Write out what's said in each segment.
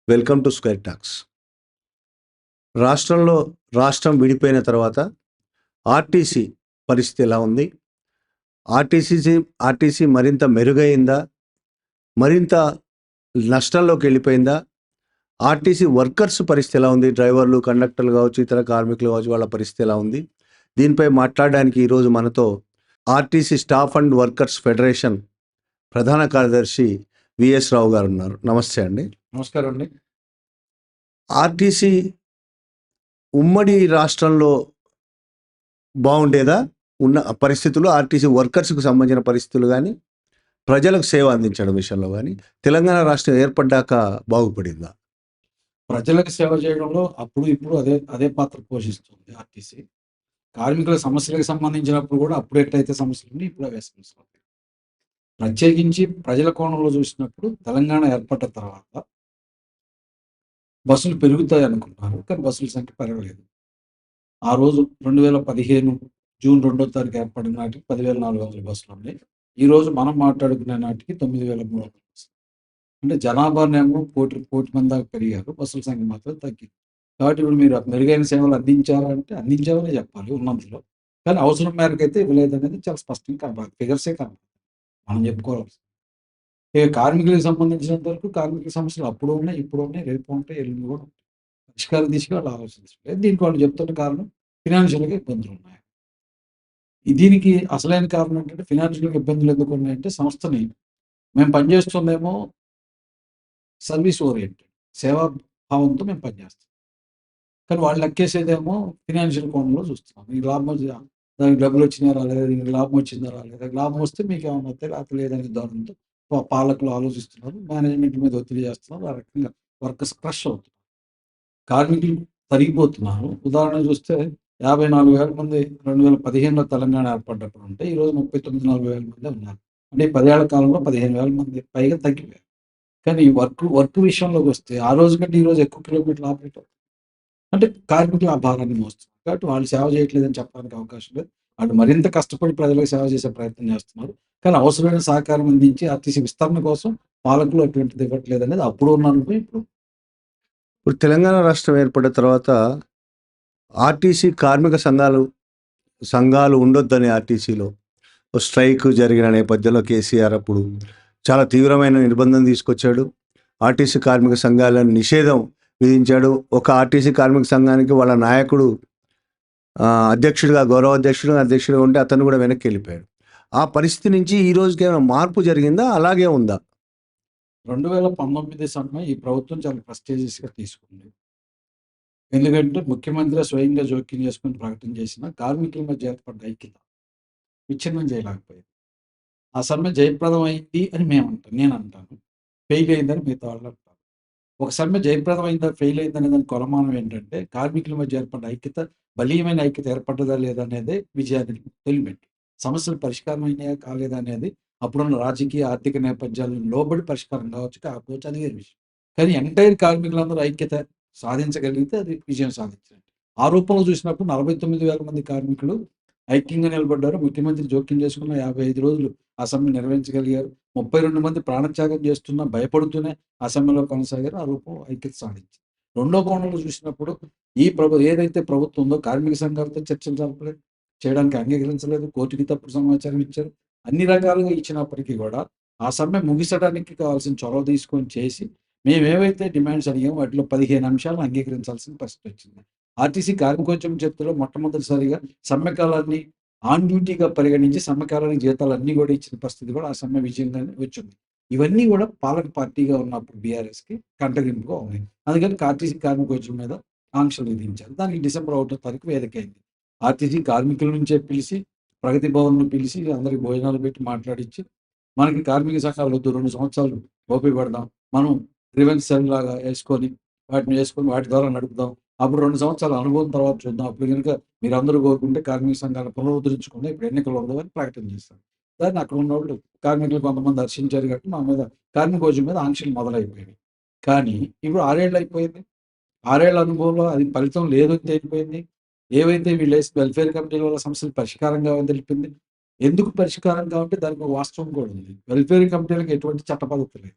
Welcome to square talks. రాష్ట్రంలో రాష్ట్రం విడిపోయిన తర్వాత ఆర్టీసీ పరిస్థితి ఎలా ఉంది? ఆర్టీసీ ఆర్టీసీ మరింత మెరుగైందా? మరింత నష్టంలోకి వెళ్ళిపోయిందా? ఆర్టీసీ వర్కర్స్ పరిస్థితి ఎలా ఉంది? డ్రైవర్లు, కండక్టర్లు కావచ్చు, ఇతర కార్మికులు కావచ్చు, వాళ్ళ పరిస్థితి ఎలా ఉంది? దీనిపై మాట్లాడడానికి ఈరోజు మనతో RTC staff and workers federation ప్రధాన కార్యదర్శి విఎస్ రావు గారు ఉన్నారు. నమస్తే అండి. నమస్కారం అండి. ఆర్టీసీ ఉమ్మడి రాష్ట్రంలో బాగుండేదా? ఉన్న పరిస్థితులు ఆర్టీసీ వర్కర్స్‌కు సంబంధించిన పరిస్థితులు గానీ, ప్రజలకు సేవ అందించడం విషయంలో గానీ, తెలంగాణ రాష్ట్రం ఏర్పడ్డాక బాగుపడిందా? ప్రజలకు సేవ చేయడంలో అప్పుడు, ఇప్పుడు అదే పాత్ర పోషిస్తుంది ఆర్టీసీ. కార్మికుల సమస్యలకు సంబంధించినప్పుడు కూడా అప్పుడు ఎట్లయితే సమస్యలున్నాయి, ఇప్పుడు అవే సమస్యలున్నాయి. ప్రత్యేకించి ప్రజల కోణంలో చూసినప్పుడు తెలంగాణ ఏర్పడ్డ తర్వాత బస్సులు పెరుగుతాయి అనుకున్నారు. కానీ బస్సుల సంఖ్య పెరగలేదు. ఆ రోజు 2015 జూన్ 2వ తారీఖు ఏర్పడిన నాటికి 10,400 బస్సులున్నాయి. ఈరోజు మనం మాట్లాడుకునే నాటికి 9,300 బస్సులు. అంటే జనాభానేమో కోటి మంది దాకా పెరిగారు. బస్సుల సంఖ్య మాత్రం తగ్గింది. కాబట్టి ఇప్పుడు మీరు మెరుగైన సేవలు అందించారా అంటే అందించామనే చెప్పాలి ఉన్నంతలో. కానీ అవసరం మేరకైతే ఇవ్వలేదనేది చాలా స్పష్టంగా కనపడుతుంది. ఫిగర్సే కనపడుతుంది. మనం చెప్పుకోవాల్సింది. ఇక కార్మికులకు సంబంధించినంత వరకు కార్మికుల సమస్యలు అప్పుడు ఉన్నాయి, ఇప్పుడు ఉన్నాయి, రేపు ఉంటాయి, ఎల్లుండి కూడా ఉంటాయి. పరిష్కార దిశగా వాళ్ళు ఆలోచించలేదు. దీనికి వాళ్ళు చెప్తున్న కారణం ఫినాన్షియల్‌గా ఇబ్బందులున్నాయి. దీనికి అసలైన కారణం ఏంటంటే ఫినాన్షియల్‌గా ఇబ్బందులు ఎందుకు ఉన్నాయంటే సంస్థని మేము పనిచేస్తుందేమో సర్వీస్ ఓరియెంటెడ్ సేవా భావంతో మేము పనిచేస్తాం. కానీ వాళ్ళు లెక్కేసేదేమో ఫినాన్షియల్ కోణంలో చూస్తున్నాం. ఈ లాభం దానికి డబ్బులు వచ్చినాయా రాలేదా? దీనికి లాభం వచ్చిందా రాలేదా? లాభం వస్తే మీకేమన్నా వస్తాయి లేకపోతే లేదనే ధోరణితో పాలకులు ఆలోచిస్తున్నారు. మేనేజ్మెంట్ మీద ఒత్తిడి చేస్తున్నారు. ఆ రకంగా వర్కర్స్ క్రష్ అవుతున్నారు. కార్మికులు తరిగిపోతున్నారు. ఉదాహరణ చూస్తే 54,000 మంది 2015లో తెలంగాణ ఏర్పడ్డప్పుడు ఉంటే ఈరోజు 39,40,000 మందే ఉన్నారు. అంటే ఈ 10 ఏళ్ల కాలంలో 15,000 మంది పైగా తగ్గిపోయారు. కానీ ఈ వర్క్ విషయంలోకొస్తే ఆ రోజు కంటే ఈ రోజు ఎక్కువ కిలోమీటర్లు ఆపరేట్ అవుతుంది. అంటే కార్మికులు ఆ భారాన్ని మోస్తున్నారు. కాబట్టి వాళ్ళు సేవ చేయట్లేదని చెప్పడానికి అవకాశం లేదు. వాళ్ళు మరింత కష్టపడి ప్రజలకు సేవ చేసే ప్రయత్నం చేస్తున్నారు. కానీ అవసరమైన సహకారం అందించి ఆర్టీసీ విస్తరణ కోసం పాలకులు అటువంటిది ఇవ్వట్లేదనేది అప్పుడు ఉన్న అనుభవం ఇప్పుడు. ఇప్పుడు తెలంగాణ రాష్ట్రం ఏర్పడిన తర్వాత ఆర్టీసీ కార్మిక సంఘాలు ఉండొద్దని ఆర్టీసీలో స్ట్రైక్ జరిగిన నేపథ్యంలో కేసీఆర్ అప్పుడు చాలా తీవ్రమైన నిర్బంధం తీసుకొచ్చాడు. ఆర్టీసీ కార్మిక సంఘాలను నిషేధం విధించాడు. ఒక ఆర్టీసీ కార్మిక సంఘానికి వాళ్ళ నాయకుడు గౌరవ అధ్యక్షుడిగా ఉంటే అతను కూడా వెనక్కి వెళ్ళిపోయాడు. ఆ పరిస్థితి నుంచి ఈ రోజుకి ఏమైనా మార్పు జరిగిందా? అలాగే ఉందా? 2019 సమ్మె ఈ ప్రభుత్వం చాలా ప్రెస్టీజియస్‌గా తీసుకుంది. ఎందుకంటే ముఖ్యమంత్రి స్వయంగా జోక్యం చేసుకొని ప్రకటన చేసిన కార్మికుల మధ్య ఏర్పడ్డ ఐక్యత విచ్ఛిన్నం చేయలేకపోయింది. ఆ సమ్మె జయప్రదం అయింది అని నేనంటాను. ఫెయిల్ అయిందని మిగతా వాళ్ళు అంటారు. ఒక సమ్మె జయప్రదం అయిందా, ఫెయిల్ అయిందనే దానికి కొలమానం ఏంటంటే కార్మికుల మధ్య ఏర్పడ్డ ఐక్యత, బలీయమైన ఐక్యత ఏర్పడ్డదా లేదా అనేదే విజయానికి తొలిమెట్టు. సమస్యలు పరిష్కారం అయినాయా కాలేదా అనేది అప్పుడున్న రాజకీయ, ఆర్థిక నేపథ్యాలను లోబడి పరిష్కారం కావచ్చు, కాకపోవచ్చు అది వేరే విషయం. కానీ ఎంటైర్ కార్మికులందరూ ఐక్యత సాధించగలిగితే అది విజయం సాధించినట్టు. ఆ రూపంలో చూసినప్పుడు 49,000 మంది కార్మికులు ఐక్యంగా నిలబడ్డారు. ముఖ్యమంత్రి జోక్యం చేసుకున్న 55 రోజులు ఆ సమ్మె నిర్వహించగలిగారు. 32 మంది ప్రాణత్యాగం చేస్తున్నా భయపడుతూనే ఆ సమ్మెలో కొనసాగారు. ఆ రూపం ఐక్యత సాధించింది. రెండో కోణంలో చూసినప్పుడు ఏదైతే ప్రభుత్వం ఉందో కార్మిక సంఘాలతో చర్చలు జరపలేదు. చేయడానికి అంగీకరించలేదు. కోర్టుకి తప్పుడు సమాచారం ఇచ్చారు. అన్ని రకాలుగా ఇచ్చినప్పటికీ కూడా ఆ సమ్మె ముగిసడానికి కావాల్సిన చొరవ తీసుకొని చేసి మేమేవైతే డిమాండ్స్ అడిగామో వాటిలో 15 అంశాలను అంగీకరించాల్సిన పరిస్థితి వచ్చింది. ఆర్టీసీ కార్మికోద్యమ చరిత్రలో మొట్టమొదటిసారిగా సమ్మె కాలాన్ని ఆన్ డ్యూటీగా పరిగణించి సమ్మె కాలానికి జీతాలన్నీ కూడా ఇచ్చిన పరిస్థితి కూడా ఆ సమ్మె విజయంగానే వచ్చింది. ఇవన్నీ కూడా పాలక పార్టీగా ఉన్నప్పుడు బీఆర్ఎస్‌కి కంటగింపుగా ఉన్నాయి. అందుకని ఆర్టీసీ కార్మికోద్యమం మీద ఆంక్షలు విధించారు. దానికి డిసెంబర్ 1వ తారీఖు వేదికైంది. ఆర్టీసీ కార్మికుల నుంచే పిలిచి, ప్రగతి భవన్‌ని పిలిచి అందరికి భోజనాలు పెట్టి మాట్లాడించి, మనకి కార్మిక సంఘాలు వద్దు 2 సంవత్సరాలు ఓపిక పడదాం. మనం గ్రీవెన్స్ సెల్ లాగా వాటిని వాటి ద్వారా నడుపుదాం. అప్పుడు 2 సంవత్సరాల అనుభవం తర్వాత చూద్దాం. అప్పుడు గనుక మీరందరూ కోరుకుంటే కార్మిక సంఘాలను పునరుద్ధరించుకుందాం. ఇప్పుడు ఎన్నికలు ఉండవని ప్రకటన చేశారు. దాన్ని అక్కడ ఉన్నోళ్ళు కార్మికులు కొంతమంది హర్షించారు కాబట్టి మా మీద కార్మికోద్యమం మీద ఆంక్షలు మొదలైపోయినాయి. కానీ ఇప్పుడు 6 ఏళ్ళు అయిపోయింది. 6 ఏళ్ల అనుభవంలో అది ఫలితం లేదని తేలిపోయింది. ఏవైతే వీళ్ళేసిన వెల్ఫేర్ కమిటీల వల్ల సమస్యలు పరిష్కారం కావని తెలిపింది. ఎందుకు పరిష్కారం కావంటే దానికి ఒక వాస్తవం కూడా ఉంది. వెల్ఫేర్ కమిటీలకు ఎటువంటి చట్ట పద్ధతి లేదు.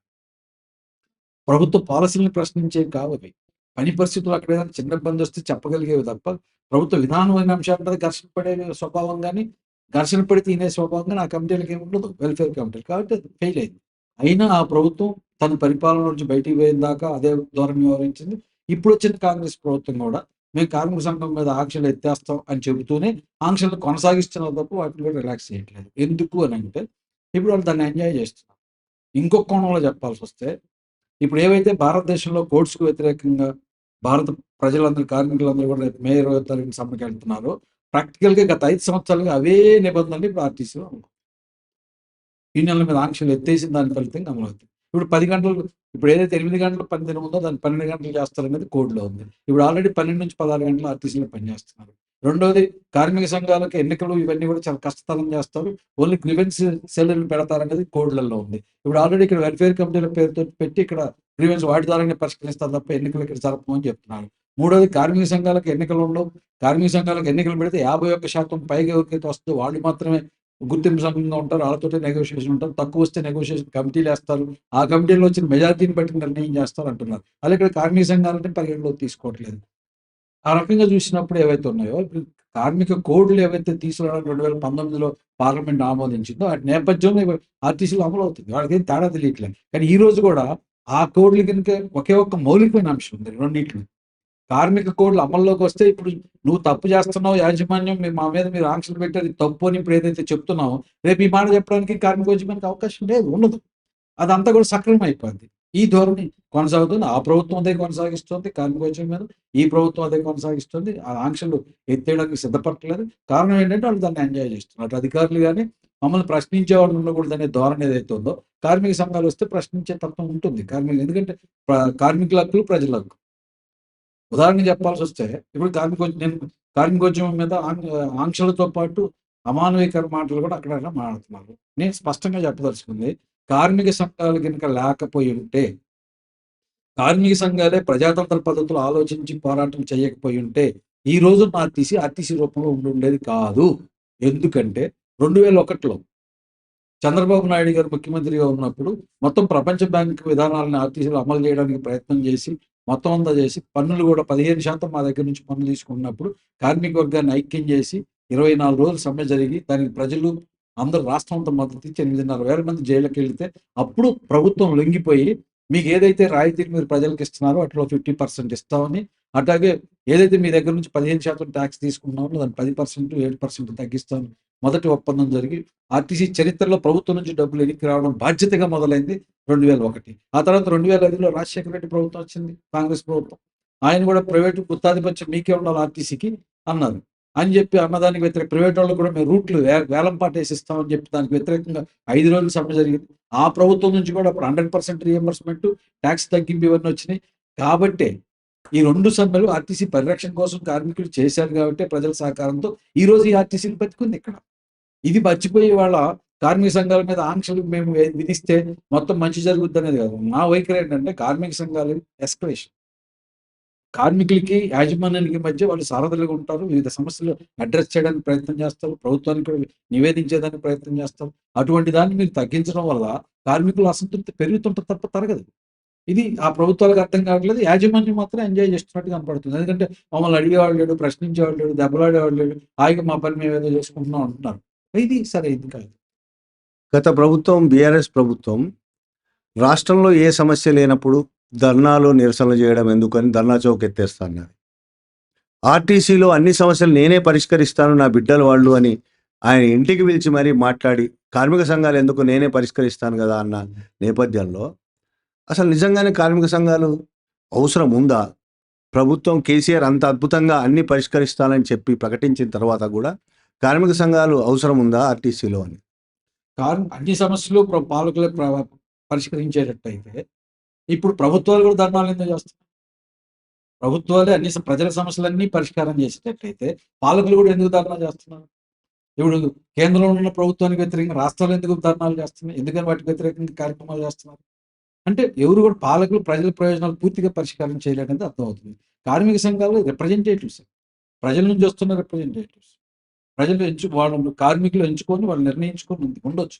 ప్రభుత్వ పాలసీలను ప్రశ్నించేవి కావవి. పని పరిస్థితులు అక్కడ ఏదైనా చిన్న ఇబ్బందొస్తే చెప్పగలిగేవి తప్ప, ప్రభుత్వ విధానమైన అంశాల మీద ఘర్షణ పడే స్వభావం గాని, ఘర్షణ పడి తినే స్వభావం గాని ఆ కమిటీలకి ఏముండదు. వెల్‌ఫేర్ కమిటీలు. కాబట్టి అది ఫెయిల్ అయింది. అయినా ఆ ప్రభుత్వం తన పరిపాలన నుంచి బయటికి పోయిన దాకా అదే ధోరణి వ్యవహరించింది. ఇప్పుడొచ్చిన కాంగ్రెస్ ప్రభుత్వం గూడా మేము కార్మిక సంఘం మీద ఆంక్షలు ఎత్తేస్తాం అని చెబుతూనే ఆంక్షలు కొనసాగిస్తున్నారు తప్ప వాటిని కూడా రిలాక్స్ చేయట్లేదు. ఎందుకు అనంటే, ఇప్పుడు వాళ్ళు దాన్ని ఎంజాయ్ చేస్తున్నారు. ఇంకొక కోణంలో చెప్పాల్సొస్తే, ఇప్పుడు ఏవైతే భారతదేశంలో కోడ్స్‌కు వ్యతిరేకంగా భారత ప్రజలందరూ, కార్మికులందరూ కూడా రేపు మే 20వ తారీఖున సమ్మెకెళ్తున్నారో, ప్రాక్టికల్‌గా గత 5 సంవత్సరాలుగా అవే నిబంధనలు ఇప్పుడు ఆర్టీసీలో అమలు. యూనియన్ల మీద ఆంక్షలు ఎత్తేసిన దాని ఫలితంగా అమలవుతుంది. ఇప్పుడు 10 గంటలు, ఇప్పుడు ఏదైతే 8 గంటలు పని దినం ఉందో దాన్ని 12 గంటలు చేస్తారనేది కోడ్‌లో ఉంది. ఇప్పుడు ఆల్రెడీ 12-16 గంటలు ఆర్టీసీలో పనిచేస్తున్నారు. రెండోది, కార్మిక సంఘాలకు ఎన్నికలు ఇవన్నీ కూడా చాలా కష్టతరం చేస్తారు. ఓన్లీ గ్రీవెన్స్ సెల్లులు పెడతారనేది కోడ్‌లలో ఉంది. ఇప్పుడు ఆల్రెడీ ఇక్కడ వెల్‌ఫేర్ కమిటీల పేరుతో పెట్టి ఇక్కడ గ్రీవెన్స్ వాటి ద్వారానే పరిష్కరిస్తారు తప్ప ఎన్నికలు ఇక్కడ జరపమని చెప్తున్నారు. మూడోది, కార్మిక సంఘాలకు ఎన్నికలు ఉండవు. కార్మిక సంఘాలకు ఎన్నికలు పెడితే 51% పైగా ఎవరికైతే వస్తుందో వాళ్ళు మాత్రమే గుర్తింపు సంఘంగా ఉంటారు. వాళ్ళతోటే నెగోషియేషన్ ఉంటారు. తక్కువ వస్తే నెగోషియేషన్ కమిటీలేస్తారు. ఆ కమిటీలో వచ్చిన మెజారిటీని బట్టి నిర్ణయం చేస్తారు అంటున్నారు. అలా ఇక్కడ కార్మిక సంఘాలంటే పరిగణలోకి తీసుకోవట్లేదు. ఆ రకంగా చూసినప్పుడు ఏవైతే ఉన్నాయో, ఇప్పుడు కార్మిక కోడ్‌లు ఏవైతే తీసుకురావడానికి 2019లో పార్లమెంట్ ఆమోదించిందో, వాటి నేపథ్యంలో ఇవి ఆర్టీసీలో అమలవుతుంది. వాళ్ళకేం తేడా తెలియట్లేదు. కానీ ఈ రోజు కూడా ఆ కోడ్‌లు గనుక ఒకే ఒక్క మౌలికమైన అంశం ఉంది రెండిట్లో. కార్మిక కోడ్‌లు అమల్లోకి వస్తే ఇప్పుడు నువ్వు తప్పు చేస్తున్నావు యాజమాన్యం, మా మీద మీరు ఆంక్షలు పెట్టారు, ఇది తప్పు అని ఇప్పుడు ఏదైతే చెప్తున్నావో, రేపు ఈ మాట చెప్పడానికి కార్మికోద్యమానికి అవకాశం లేదు, ఉండదు. అదంతా కూడా సక్రమం అయిపోద్ది. ఈ ధోరణి కొనసాగుతుంది. ఆ ప్రభుత్వం అదే కొనసాగిస్తుంది కార్మికోద్యమం మీద. ఈ ప్రభుత్వం అదే కొనసాగిస్తుంది. ఆ ఆంక్షలు ఎత్తేయడానికి సిద్ధపడట్లేదు. కారణం ఏంటంటే వాళ్ళు దాన్ని ఎంజాయ్ చేస్తున్నారు. అటు అధికారులు గాని, మమ్మల్ని ప్రశ్నించేవాళ్ళు ఉండకూడదనే ధోరణి ఏదైతే ఉందో, కార్మిక సంఘాలు వస్తే ప్రశ్నించే తత్వం ఉంటుంది. ఎందుకంటే కార్మికుల హక్కులు ప్రజల హక్కు. ఉదాహరణకు చెప్పాల్సొస్తే, ఇప్పుడు కార్మికోద్యమం మీద ఆంక్షలతో పాటు అమానవీకర మాటలు కూడా అక్కడక్కడ మాట్లాడుతున్నారు. నేను స్పష్టంగా చెప్పదలుచుకుంది, కార్మిక సంఘాలు గనుక లేకపోయుంటే, కార్మిక సంఘాలే ప్రజాతంత్ర పద్ధతిలో ఆలోచించి పోరాటం చేయకపోయుంటే, ఈ రోజున ఆర్టీసీ రూపంలో ఉండుండేది కాదు. ఎందుకంటే 2001లో చంద్రబాబు నాయుడు గారు ముఖ్యమంత్రిగా ఉన్నప్పుడు మొత్తం ప్రపంచ బ్యాంక్ విధానాలను ఆర్టీసీలో అమలు చేయడానికి ప్రయత్నం చేసి, మొత్తం అంతా చేసి, పన్నులు కూడా 15% మా దగ్గర నుంచి పన్నులు తీసుకున్నప్పుడు, కార్మిక వర్గాన్ని ఐక్యం చేసి 24 రోజులు సమ్మె జరిగి, దానికి ప్రజలు అందరూ రాష్ట్రం అంతా మద్దతిచ్చి 8,500 మంది జైలుకెళ్తే, అప్పుడు ప్రభుత్వం లొంగిపోయి, మీకు ఏదైతే రాయితీలు మీరు ప్రజలకు ఇస్తున్నారో వాటిలో 50% ఇస్తామని, అట్లాగే ఏదైతే మీ దగ్గర నుంచి 15% టాక్స్ తీసుకున్నామో దాన్ని 10%, 7% తగ్గిస్తామని మొదటి ఒప్పందం జరిగి, ఆర్టీసీ చరిత్రలో ప్రభుత్వం నుంచి డబ్బులు వెనక్కి రావడం బాధ్యతగా మొదలైంది 2001. ఆ తర్వాత 2005లో రాజశేఖర రెడ్డి ప్రభుత్వం వచ్చింది, కాంగ్రెస్ ప్రభుత్వం. ఆయన కూడా ప్రైవేటు గుత్తాధిపత్యం మీకే ఉండాలి ఆర్టీసీకి అన్నారు. అని చెప్పి అన్నదానికి ప్రైవేట్ వాళ్ళకి కూడా మేము రూట్లు వేలం పాటేసి ఇస్తామని చెప్పి దానికి వ్యతిరేకంగా 5 రోజులు సమ్మె జరిగింది. ఆ ప్రభుత్వం నుంచి కూడా అప్పుడు 100% రీయింబర్స్‌మెంట్, టాక్స్ తగ్గింపు ఇవన్నీ వచ్చినాయి. కాబట్టే ఈ 2 సమ్మెలు ఆర్టీసీ పరిరక్షణ కోసం కార్మికులు చేశారు కాబట్టే ప్రజల సహకారంతో ఈరోజు ఈ ఆర్టీసీని బతికుంది ఇక్కడ. ఇది మర్చిపోయి వాళ్ళ కార్మిక సంఘాల మీద ఆంక్షలు మేము విధిస్తే మొత్తం మంచి జరుగుద్దనేది కాదు. నా వైఖరి ఏంటంటే, కార్మిక సంఘాలు ఎస్కలేషన్. కార్మికులకి, యాజమాన్యానికి మధ్య వాళ్ళు సారథులుగా ఉంటారు. వివిధ సమస్యలు అడ్రెస్ చేయడానికి ప్రయత్నం చేస్తారు. ప్రభుత్వానికి కూడా నివేదించేదానికి ప్రయత్నం చేస్తారు. అటువంటి దాన్ని మీరు తగ్గించడం వల్ల కార్మికుల అసంతృప్తి పెరుగుతుంటది తప్ప తరగదు. ఇది ఆ ప్రభుత్వాలకు అర్థం కావట్లేదు. యాజమాన్యం మాత్రం ఎంజాయ్ చేస్తున్నట్టు కనపడుతుంది. ఎందుకంటే మమ్మల్ని అడిగేవాడు లేడు, ప్రశ్నించేవాడు లేడు, దెబ్బలాడేవాడు లేడు. హాయిగా మా పని మేమేదో చేసుకుంటున్నాం అంటున్నారు. ఇది సరైంది కాదు. గత ప్రభుత్వం, బీఆర్ఎస్ ప్రభుత్వం రాష్ట్రంలో ఏ సమస్య లేనప్పుడు ధర్నాలు, నిరసనలు చేయడం ఎందుకని ధర్నా చౌక్ ఎత్తేస్తా అన్నది. ఆర్టీసీలో అన్ని సమస్యలు నేనే పరిష్కరిస్తాను, నా బిడ్డలు వాళ్ళు అని ఆయన ఇంటికి పిలిచి మరీ మాట్లాడి, కార్మిక సంఘాలు ఎందుకు నేనే పరిష్కరిస్తాను కదా అన్న నేపథ్యంలో అసలు నిజంగానే కార్మిక సంఘాలు అవసరం ఉందా? ప్రభుత్వం కేసీఆర్ అంత అద్భుతంగా అన్ని పరిష్కరిస్తానని చెప్పి ప్రకటించిన తర్వాత కూడా కార్మిక సంఘాలు అవసరం ఉందా ఆర్టీసీలో అని? అన్ని సమస్యలు పాలకులే పరిష్కరించేటట్టయితే, ఇప్పుడు ప్రభుత్వాలు కూడా ధర్నాలు ఎందుకు చేస్తున్నాయి? ప్రభుత్వాలే ప్రజల సమస్యలన్నీ పరిష్కారం చేసేటట్టయితే, పాలకులు కూడా ఎందుకు ధర్నా చేస్తున్నారు? ఇప్పుడు కేంద్రంలో ఉన్న ప్రభుత్వానికి వ్యతిరేకంగా రాష్ట్రాలు ఎందుకు ధర్నాలు చేస్తున్నాయి? ఎందుకని వాటికి వ్యతిరేకంగా కార్యక్రమాలు చేస్తున్నారు? అంటే ఎవరు కూడా పాలకులు ప్రజల ప్రయోజనాలు పూర్తిగా పరిష్కారం చేయలేదనేది అర్థమవుతుంది. కార్మిక సంఘాలు రిప్రజెంటేటివ్స్. ప్రజల నుంచి వస్తున్న రిప్రజెంటేటివ్స్. వాళ్ళు కార్మికులు ఎంచుకొని వాళ్ళు నిర్ణయించుకొని ఉండొచ్చు.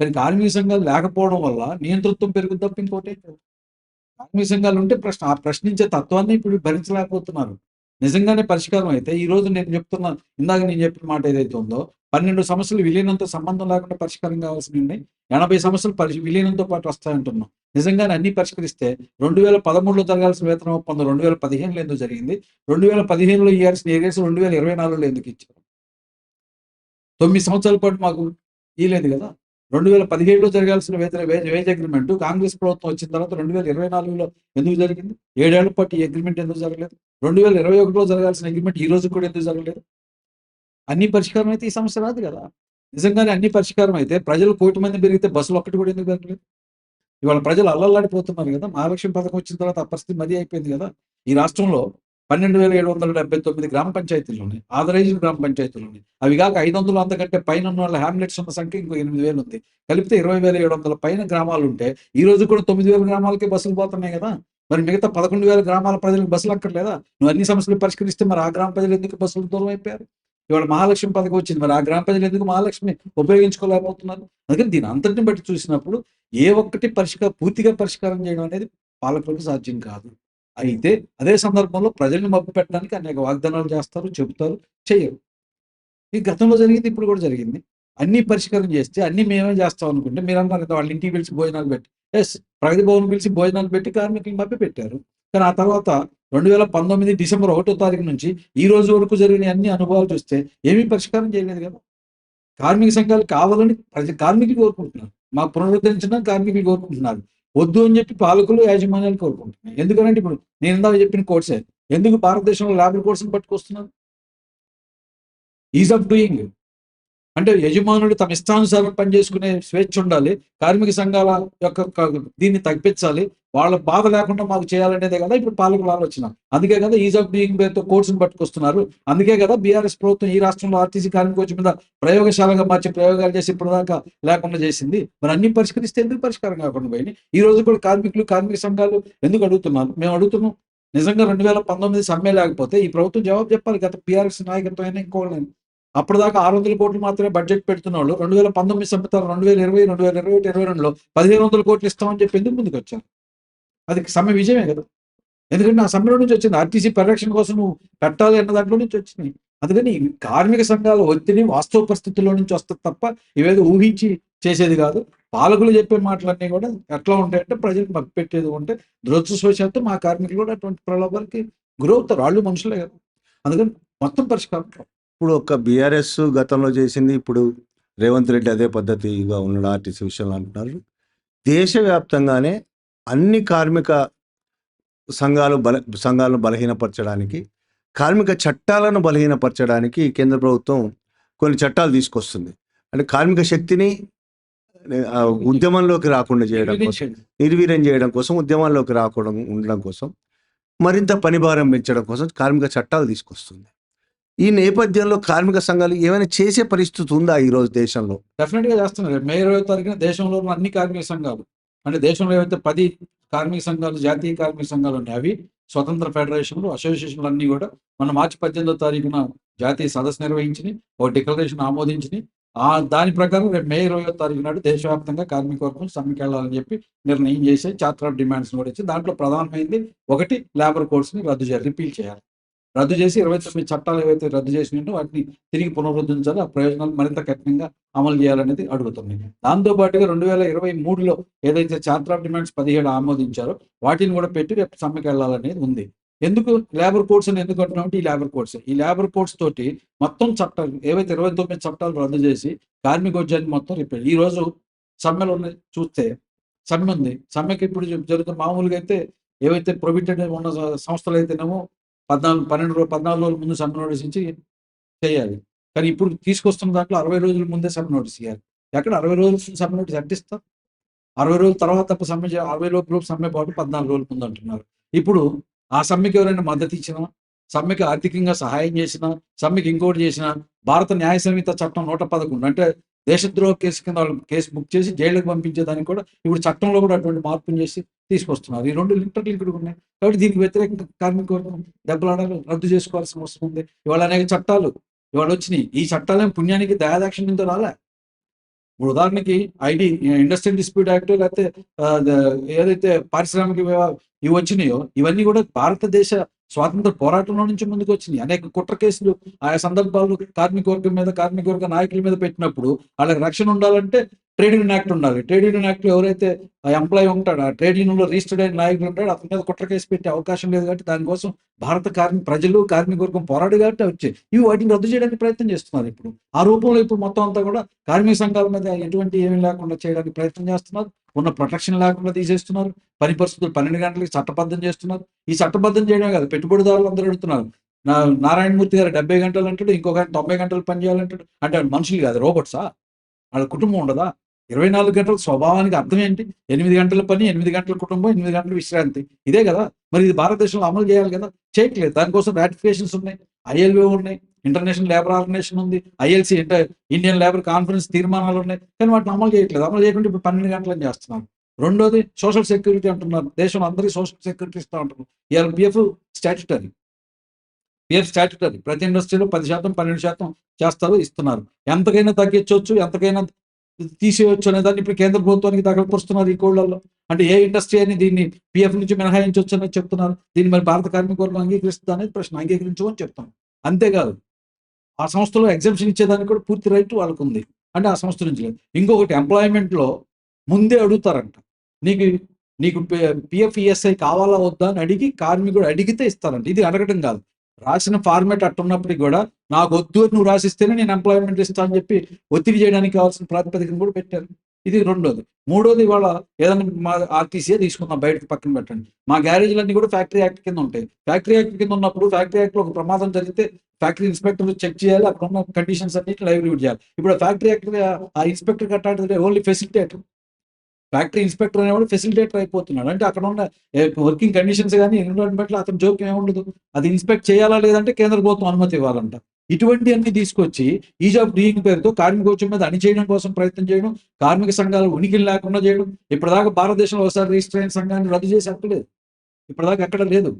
కానీ కార్మిక సంఘాలు లేకపోవడం వల్ల నియంతృత్వం పెరుగుద్ది తప్ప ఇంకోటి కార్మిక సంఘాలు ఉంటే ఆ ప్రశ్నించే తత్వాన్ని ఇప్పుడు భరించలేకపోతున్నారు. నిజంగానే పరిష్కారం అయితే ఈరోజు నేను చెప్తున్నా, ఇందాక నేను చెప్పిన మాట ఏదైతే ఉందో 12 సమస్యలు విలీనంతో సంబంధం లేకుండా పరిష్కారం కావాల్సినవి 80 సమస్యలు విలీనంతో పాటు వస్తాయంటున్నాం. నిజంగానే అన్నీ పరిష్కరిస్తే 2013లో జరగాల్సిన వేతన ఒప్పందం 2015లో ఎందుకు జరిగింది? 2015లో ఇయ్యాల్సిన ఏరియాస్ 2024లో ఎందుకు ఇచ్చారు? 9 సంవత్సరాల పాటు మాకు ఇయ్యలేదు కదా! 2017లో జరగాల్సిన వేజ్ అగ్రీమెంట్ కాంగ్రెస్ ప్రభుత్వం వచ్చిన తర్వాత 2024లో ఎందుకు జరిగింది? 7 ఏళ్ల పాటు ఈ అగ్రీమెంట్ ఎందుకు జరగలేదు? 2021లో జరగాల్సిన అగ్రీమెంట్ ఈ రోజు కూడా ఎందుకు జరగలేదు? అన్ని పరిష్కారం అయితే ఈ సమస్య రాదు కదా! నిజంగానే అన్ని పరిష్కారం అయితే ప్రజలు 1,00,00,000 మంది పెరిగితే బస్సులు ఒక్కటి కూడా ఎందుకు పెరగలేదు? ఇవాళ ప్రజలు అల్లల్లాడిపోతున్నారు కదా! మహాలక్ష్మి పథకం వచ్చిన తర్వాత ఆ పరిస్థితి మరీ అయిపోయింది కదా! ఈ రాష్ట్రంలో 12,779 గ్రామ పంచాయతీలున్నాయి. ఆథరైజ్డ్ గ్రామ పంచాయతీలున్నాయి. అవి గాక 500 అంతకంటే పైన ఉన్న వాళ్ళ హామ్లెట్స్ ఉన్న సంఖ్య ఇంకో 8,000 ఉంది. కలిపితే 20,700 పైన గ్రామాలుంటే, ఈ రోజు కూడా 9,000 గ్రామాలకే బస్సులు పోతున్నాయి గదా! మరి మిగతా 11,000 గ్రామాల ప్రజలకు బస్సులు అక్కర్లేదా? నువ్వు అన్ని సమస్యలు పరిష్కరిస్తే మరి ఆ గ్రామ ప్రజలు ఎందుకు బస్సులకు దూరం అయిపోయారు? ఇవాళ మహాలక్ష్మి పథకం వచ్చింది. మరి ఆ గ్రామ ప్రజలు ఎందుకు మహాలక్ష్మి ఉపయోగించుకోలేకపోతున్నారు? అందుకని దీని అంతటిని బట్టి చూసినప్పుడు ఏ ఒక్కటి పూర్తిగా పరిష్కారం చేయడం అనేది పాలకులకు సాధ్యం కాదు. అయితే అదే సందర్భంలో ప్రజల్ని మభ్యపెట్టడానికి అనేక వాగ్దానాలు చేస్తారు, చెబుతారు, చెయ్యరు. ఈ గతంలో జరిగింది, ఇప్పుడు కూడా జరిగింది. అన్నీ పరిష్కారం చేస్తే అన్నీ మేమే చేస్తాం అనుకుంటే మీరన్నారు కదా! వాళ్ళ ఇంటికి పిలిచి భోజనాలు పెట్టి. ప్రగతి భవన్ పిలిచి భోజనాలు పెట్టి కార్మికులను మభ్యపెట్టారు. కానీ ఆ తర్వాత 2019 డిసెంబర్ 1 తారీఖు నుంచి ఈ రోజు వరకు జరిగిన అన్ని అనుభవాలు చూస్తే ఏమీ పరిష్కారం చేయలేదు కదా! కార్మిక సంఘాలు కావాలని కార్మికులు కోరుకుంటున్నారు. మాకు పునరుద్ధరించడం కార్మికులు కోరుకుంటున్నారు. వద్దు అని చెప్పి పాలకులు, యాజమాన్యాలు కోరుకుంటున్నాయి. ఎందుకనంటే ఇప్పుడు నేను ఇందాక చెప్పిన కోర్సే. ఎందుకు భారతదేశంలో లేబర్ కోడ్స్‌ని పట్టుకొస్తున్నారు? Ease of doing. అంటే యజమానులు తమ ఇష్టానుసారం పనిచేసుకునే స్వేచ్ఛ ఉండాలి. కార్మిక సంఘాల యొక్క దీన్ని తగ్గించాలి. వాళ్ళ బాధ లేకుండా మాకు చేయాలనేదే కదా ఇప్పుడు పాలకుల ఆలోచన. అందుకే కదా ఈజ్ ఆఫ్ డూయింగ్ పేరుతో కోర్సును పట్టుకొస్తున్నారు. అందుకే కదా బీఆర్ఎస్ ప్రభుత్వం ఈ రాష్ట్రంలో ఆర్టీసీ కార్మిక కోచ్ మీద ప్రయోగశాలగా మార్చి ప్రయోగాలు చేసి ఇప్పటిదాకా లేకుండా చేసింది. మరి అన్ని పరిష్కరిస్తే ఎందుకు పరిష్కారం కాకుండా పోయినాయి? ఈ రోజు కూడా కార్మికులు, కార్మిక సంఘాలు ఎందుకు అడుగుతున్నారు? మేము అడుగుతున్నాం. నిజంగా 2019 సమ్మె లేకపోతే ఈ ప్రభుత్వం జవాబు చెప్పాలి. గత బీఆర్ఎస్ నాయకత్వం అయినా ఇంకోళ్ళైనా. అప్పటిదాకా 600 కోట్లు మాత్రమే బడ్జెట్ పెడుతున్నోళ్ళు 2019 సంవత్సరం 2020, 2021, 2022లో 1,500 కోట్లు ఇస్తామని చెప్పి ఎందుకు ముందుకొచ్చారు? అది సమ్మె విజయమే కదా! ఎందుకంటే ఆ సమ్మెలో నుంచి వచ్చింది. ఆర్టీసీ పరిరక్షణ కోసం నువ్వు పెట్టాలి అన్న దాంట్లో నుంచి వచ్చినాయి. అందుకని కార్మిక సంఘాల ఒత్తిడి వాస్తవ పరిస్థితుల్లో నుంచి వస్తది తప్ప ఇవేదో ఊహించి చేసేది కాదు. పాలకులు చెప్పే మాటలన్నీ కూడా ఎట్లా ఉంటాయంటే ప్రజలకు మభ్యపెట్టేది ఉంటే దురదృష్టవశాత్తు మా కార్మికులు కూడా అటువంటి ప్రలోభాలకి గురవుతారు. వాళ్ళు మనుషులే కదా! అందుకని మొత్తం పరిష్కారం ఇప్పుడు ఒక బీఆర్ఎస్ గతంలో చేసింది, ఇప్పుడు రేవంత్ రెడ్డి అదే పద్ధతిగా ఉన్నాడు ఆర్టీసీ విషయంలో అంటున్నారు. దేశవ్యాప్తంగానే అన్ని కార్మిక సంఘాలను బలహీనపరచడానికి, కార్మిక చట్టాలను బలహీనపరచడానికి కేంద్ర ప్రభుత్వం కొన్ని చట్టాలు తీసుకొస్తుంది. అంటే కార్మిక శక్తిని ఉద్యమంలోకి రాకుండా చేయడం కోసం, నిర్వీర్యం చేయడం కోసం, ఉద్యమాల్లోకి రాకుండా ఉండడం కోసం, మరింత పనిభారం పెంచడం కోసం కార్మిక చట్టాలు తీసుకొస్తుంది. ఈ నేపథ్యంలో కార్మిక సంఘాలు ఏమైనా చేసే పరిస్థితి ఉందా ఈరోజు దేశంలో? డెఫినెట్‌గా చేస్తున్నారు. మే 20 తారీఖున దేశంలో ఉన్న అన్ని కార్మిక సంఘాలు, అంటే దేశంలో ఏవైతే 10 కార్మిక సంఘాలు, జాతీయ కార్మిక సంఘాలు ఉన్నాయి, అవి స్వతంత్ర ఫెడరేషన్లు, అసోసియేషన్లు అన్నీ కూడా మన మార్చి 18 తారీఖున జాతీయ సదస్సు నిర్వహించినాయి. ఒక డిక్లరేషన్ ఆమోదించినాయి. దాని ప్రకారం రేపు మే 20 తారీఖు నాడు దేశవ్యాప్తంగా కార్మిక వర్గం సమ్మెకెళ్ళాలని చెప్పి నిర్ణయం చేసి చార్టర్ ఆఫ్ డిమాండ్స్‌ని కూడా ఇచ్చి దాంట్లో ప్రధానమైంది ఒకటి లేబర్ కోడ్స్‌ని రద్దు చేయాలి, రిపీల్ చేయాలి. రద్దు చేసి 29 చట్టాలు ఏవైతే రద్దు చేసినాయో వాటిని తిరిగి పునరుద్ధరించాలి. ఆ ప్రయోజనాలు మరింత కఠినంగా అమలు చేయాలనేది అడుగుతున్నాయి. దాంతో పాటుగా 2023లో ఏదైతే చార్టర్ ఆఫ్ డిమాండ్స్ 17 ఆమోదించారో వాటిని కూడా పెట్టి రేపు సమ్మెకెళ్ళాలనేది ఉంది. ఎందుకు లేబర్ కోడ్స్ అని ఎందుకు అంటున్నామంటే ఈ లేబర్ కోడ్స్ తోటి మొత్తం చట్టాలు ఏవైతే 29 చట్టాలు రద్దు చేసి కార్మికోద్యాన్ని మొత్తం రిపేర్. ఈ రోజు సమ్మెలు ఉన్నాయి చూస్తే, సమ్మె ఉంది. సమ్మెకి ఇప్పుడు జరుగుతున్న మామూలుగా అయితే ఏవైతే ప్రొహిబిటెడ్ ఉన్న సంస్థలు అయితేనేమో 14 రోజుల ముందు సమ్మె నోటీస్ ఇచ్చి చేయాలి. కానీ ఇప్పుడు తీసుకొస్తున్న దాంట్లో 60 రోజుల ముందే సమ్మె నోటీస్ ఇయ్యాలి. ఎక్కడ 60 రోజుల ముందు సమ్మె నోటీస్ ఎట్టిస్తారు? 60 రోజుల తర్వాత తప్ప సమ్మె 60 లోపు సమ్మె పాటు 14 రోజుల ముందు అంటున్నారు. ఇప్పుడు ఆ సమ్మెకి ఎవరైనా మద్దతు ఇచ్చినా, సమ్మెకి ఆర్థికంగా సహాయం చేసినా, సమ్మెకి ఇంకోటి చేసినా భారత న్యాయ సంహిత చట్టం 111 అంటే దేశద్రోహ కేసు కింద వాళ్ళు కేసు బుక్ చేసి జైలుకి పంపించేదానికి కూడా ఇప్పుడు చట్టంలో కూడా అటువంటి మార్పులు చేసి తీసుకొస్తున్నారు. ఈ 2 ఇంటర్లింక్డ్ ఉన్నాయి. కాబట్టి దీనికి వ్యతిరేకంగా కార్మిక వర్గం దెబ్బలాడాలి, రద్దు చేసుకోవాల్సిన అవసరం ఉంది. ఇవాళ అనేక చట్టాలు ఇవాళ వచ్చినాయి. ఈ చట్టాలేం పుణ్యానికి దయాదాక్షిణ్యంతో రాలే. ఇప్పుడు ఉదాహరణకి ఐటీ ఇండస్ట్రియల్ డిస్ప్యూట్ యాక్ట్ లేకపోతే ఏదైతే పారిశ్రామిక ఇవి వచ్చినాయో ఇవన్నీ కూడా భారతదేశ స్వాతంత్ర పోరాటంలో నుంచి ముందుకు వచ్చినాయి. అనేక కుట్ర కేసులు ఆయా సందర్భాల్లో కార్మిక వర్గం మీద, కార్మిక వర్గ నాయకుల మీద పెట్టినప్పుడు వాళ్ళకి రక్షణ ఉండాలంటే ట్రేడ్ యూనియన్ యాక్ట్ ఉండాలి. ట్రేడ్ యూనియన్ యాక్ట్ ఎవరైతే ఎంప్లాయీ ఉంటాడో, ఆ ట్రేడ్ యూనియన్ లో రిజిస్టర్డ్ అయిన నాయకులు ఉంటాడు, అతని మీద కుట్ర కేసు పెట్టే అవకాశం లేదు. కాబట్టి దానికోసం భారత ప్రజలు, కార్మిక వర్గం పోరాడు కాబట్టి వచ్చాయి. ఇవి వాటిని రద్దు చేయడానికి ప్రయత్నం చేస్తున్నారు. ఇప్పుడు ఆ రూపంలో ఇప్పుడు మొత్తం అంతా కూడా కార్మిక సంఘాల మీద ఎటువంటి ఏమీ లేకుండా చేయడానికి ప్రయత్నం చేస్తున్నారు. ఉన్న ప్రొటెక్షన్ లేకుండా తీసేస్తున్నారు. పని పరిస్థితులు 12 గంటలకి చట్టబద్ధం చేస్తున్నారు. ఈ చట్టబద్ధం చేయడమే కాదు, పెట్టుబడిదారులు అందరూ అడుగుతున్నారు. నారాయణమూర్తి గారు 70 గంటలు అంటాడు, ఇంకొక 90 గంటలు పని చేయాలంటాడు. అంటే మనుషులు కాదు, రోబోట్సా? వాళ్ళ కుటుంబం ఉండదా? 24 గంటల స్వభావానికి అర్థం ఏంటి? 8 గంటల పని, 8 గంటల కుటుంబం, 8 గంటల విశ్రాంతి. ఇదే కదా. మరి ఇది భారతదేశంలో అమలు చేయాలి కదా, చేయట్లేదు. దానికోసం రాటిఫికేషన్స్ ఉన్నాయి, ILO ఉన్నాయి, ఇంటర్నేషనల్ లేబర్ ఆర్గనైజేషన్ ఉంది, ILC ఇండియన్ లేబర్ కాన్ఫరెన్స్ తీర్మానాలు ఉన్నాయి. కానీ వాటిని అమలు చేయట్లేదు. అమలు చేయకుండా ఇప్పుడు 12 గంటలని చేస్తున్నారు. రెండోది సోషల్ సెక్యూరిటీ అంటున్నారు. దేశంలో అందరికీ సోషల్ సెక్యూరిటీ ఇస్తూ ఉంటున్నారు. ఇవాళ PF స్టాట్యుటరీ, ప్రతి ఇండస్ట్రీలో 10%, 12% చేస్తారు, ఇస్తున్నారు. ఎంతకైనా తగ్గించవచ్చు, ఎంతకైనా తీసేయవచ్చు అనే దాన్ని ఇప్పుడు కేంద్ర ప్రభుత్వానికి తగలపరుస్తున్నారు ఈ కోళ్లలో. అంటే ఏ ఇండస్ట్రీ అని దీన్ని PF నుంచి మినహాయించవచ్చు అనేది చెప్తున్నారు. దీన్ని మరి భారత కార్మిక వర్గం అంగీకరిస్తుందా అనేది ప్రశ్న. అంగీకరించమని చెప్తాం. అంతేకాదు, ఆ సంస్థలో ఎగ్జామ్షన్ ఇచ్చేదానికి కూడా పూర్తి రైట్ వాళ్ళకు ఉంది. అంటే ఆ సంస్థ నుంచి లేదు. ఇంకొకటి, ఎంప్లాయ్మెంట్లో ముందే అడుగుతారంట, నీకు నీకు PF ESI కావాలా వద్దా అని అడిగి, కార్మికుడు అడిగితే ఇస్తారంట. ఇది అడగటం కాదు, రాసిన ఫార్మేట్ అట్టున్నప్పటికీ కూడా నాకు వద్దు నువ్వు రాసిస్తేనే నేను ఎంప్లాయ్మెంట్ ఇస్తాను అని చెప్పి ఒత్తిడి చేయడానికి కావాల్సిన ప్రాతిపదికను కూడా పెట్టారు. ఇది రెండోది. మూడోది, ఇవాళ ఏదైనా మా RTCA తీసుకుందాం, బయటకు పక్కన పెట్టండి. మా గ్యారేజ్లన్నీ కూడా ఫ్యాక్టరీ యాక్ట్ కింద ఉంటాయి. ఫ్యాక్టరీ యాక్ట్ కింద ఉన్నప్పుడు ఫ్యాక్టరీ యాక్ట్లో ఒక ప్రమాదం జరిగితే ఫ్యాక్టరీ ఇన్స్పెక్టర్ చెక్ చేయాలి, అక్కడ ఉన్న కండిషన్స్ అన్నిటి లైవ్లీవుడ్ చేయాలి. ఇప్పుడు ఫ్యాక్టరీ యాక్ట్ ఆ ఇన్స్పెక్టర్ కట్టాలి, ఓన్లీ ఫెసిలిటేటర్. ఫ్యాక్టరీ ఇన్స్పెక్టర్ అనేవాడు ఫెసిలిటేటర్ అయిపోతున్నాడు. అంటే అక్కడ ఉన్న వర్కింగ్ కండిషన్స్ కానీ ఎన్విరాన్మెంట్లో అతని జోక్యం ఏముండదు. అది ఇన్స్పెక్ట్ చేయాలా లేదంటే కేంద్ర ప్రభుత్వం అనుమతి ఇవ్వాలంట. ఇటువంటి అన్ని తీసుకొచ్చి ఈజ్ ఆఫ్ డూయింగ్ పేరుతో కార్మికోద్యమం మీద అణిచేయడం కోసం ప్రయత్నం చేయడం, కార్మిక సంఘాలు ఉనికిని లేకుండా చేయడం. ఇప్పటిదాకా భారతదేశంలో ఒకసారి రిజిస్టర్ అయిన సంఘాన్ని రద్దు చేసి అక్కలేదు, ఇప్పటిదాకా ఎక్కడ లేదు.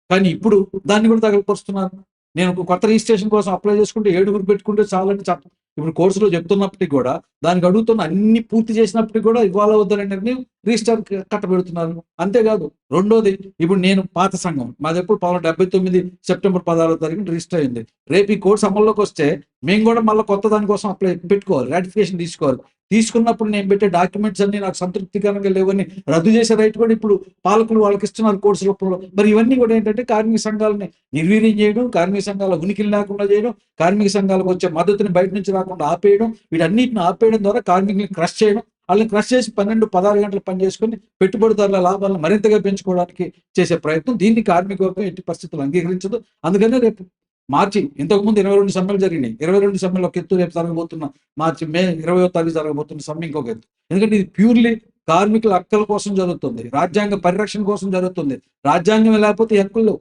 కానీ ఇప్పుడు దాన్ని కూడా తగలపరుస్తున్నారు. నేను కొత్త రిజిస్ట్రేషన్ కోసం అప్లై చేసుకుంటే 7 పెట్టుకుంటే చాలని చట్టం ఇప్పుడు కోర్సులో చెప్తున్నప్పటికీ కూడా, దానికి అడుగుతున్న అన్ని పూర్తి చేసినప్పటికీ కూడా ఇవ్వాల వద్దనే నిర్ణయం రిజిస్టర్ కట్టబెడుతున్నారు. అంతేకాదు, రెండోది, ఇప్పుడు నేను పాత సంఘం మాది ఎప్పుడు 1979 సెప్టెంబర్ 16వ తారీఖున రిజిస్టర్ అయింది. రేపు ఈ కోర్సు అమల్లోకి వస్తే మేము కూడా మళ్ళీ కొత్త దానికోసం అప్లై పెట్టుకోవాలి, రాటిఫికేషన్ తీసుకోవాలి. తీసుకున్నప్పుడు నేను పెట్టే డాక్యుమెంట్స్ అన్ని నాకు సంతృప్తికరంగా లేవని రద్దు చేసే రైట్ కూడా ఇప్పుడు పాలకులు వాళ్ళకి ఇస్తున్నారు కోర్సు రూపంలో. మరి ఇవన్నీ కూడా ఏంటంటే కార్మిక సంఘాలని నిర్వీర్యం చేయడం, కార్మిక సంఘాల ఉనికిని లేకుండా చేయడం, కార్మిక సంఘాలకు వచ్చే మద్దతుని బయట నుంచి రాకుండా ఆపేయడం, వీటన్నిటిని ఆపేయడం ద్వారా కార్మికుల్ని క్రష్ చేయడం. వాళ్ళని క్రష్ చేసి 12-16 గంటలు పనిచేసుకొని పెట్టుబడిదారుల లాభాలను మరింతగా పెంచుకోవడానికి చేసే ప్రయత్నం. దీన్ని కార్మిక వర్గం ఎట్టి పరిస్థితులు అంగీకరించదు. అందుకనే రేపు మార్చి, ఇంతకుముందు 22 సమ్మెలు జరిగినాయి. 22 సమ్మెలు ఒక ఎత్తు, రేపు జరగబోతున్న మే 20వ తారీఖు జరగబోతున్న సమ్మె ఇంకొక ఎత్తు. ఎందుకంటే ఇది ప్యూర్లీ కార్మికుల హక్కుల కోసం జరుగుతుంది, రాజ్యాంగ పరిరక్షణ కోసం జరుగుతుంది. రాజ్యాంగం లేకపోతే ఈ హక్కులు,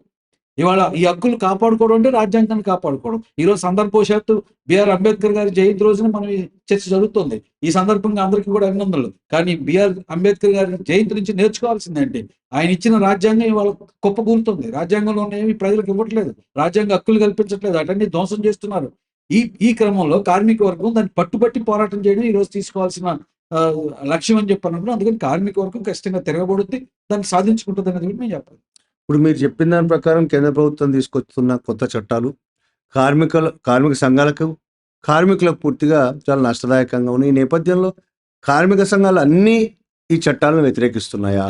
ఇవాళ ఈ హక్కులు కాపాడుకోవడం అంటే రాజ్యాంగాన్ని కాపాడుకోవడం. ఈరోజు సందర్భవశాత్తు బిఆర్ అంబేద్కర్ గారి జయంతి రోజున మనం ఈ చర్చ జరుగుతుంది. ఈ సందర్భంగా అందరికీ కూడా అభినందనలు. కానీ బిఆర్ అంబేద్కర్ గారి జయంతి నుంచి నేర్చుకోవాల్సిందేంటి? ఆయన ఇచ్చిన రాజ్యాంగం ఇవాళ కుప్పకూలుతుంది. రాజ్యాంగంలో ఏమి ప్రజలకు ఇవ్వట్లేదు, రాజ్యాంగ హక్కులు కల్పించట్లేదు, అటన్నీ ధ్వంసం చేస్తున్నారు. ఈ క్రమంలో కార్మిక వర్గం దాన్ని పట్టుబట్టి పోరాటం చేయడం ఈ రోజు తీసుకోవాల్సిన లక్ష్యం అని చెప్పాను. అందుకని కార్మిక వర్గం ఖచ్చితంగా తిరగబడుద్ది, దాన్ని సాధించుకుంటుంది అనేది కూడా మేము చెప్పాలి. ఇప్పుడు మీరు చెప్పిన దాని ప్రకారం కేంద్ర ప్రభుత్వం తీసుకొస్తున్న కొత్త చట్టాలు కార్మిక సంఘాలకు, కార్మికులకు పూర్తిగా చాలా నష్టదాయకంగా ఉన్నాయి. ఈ నేపథ్యంలో కార్మిక సంఘాలు అన్నీ ఈ చట్టాలను వ్యతిరేకిస్తున్నాయా?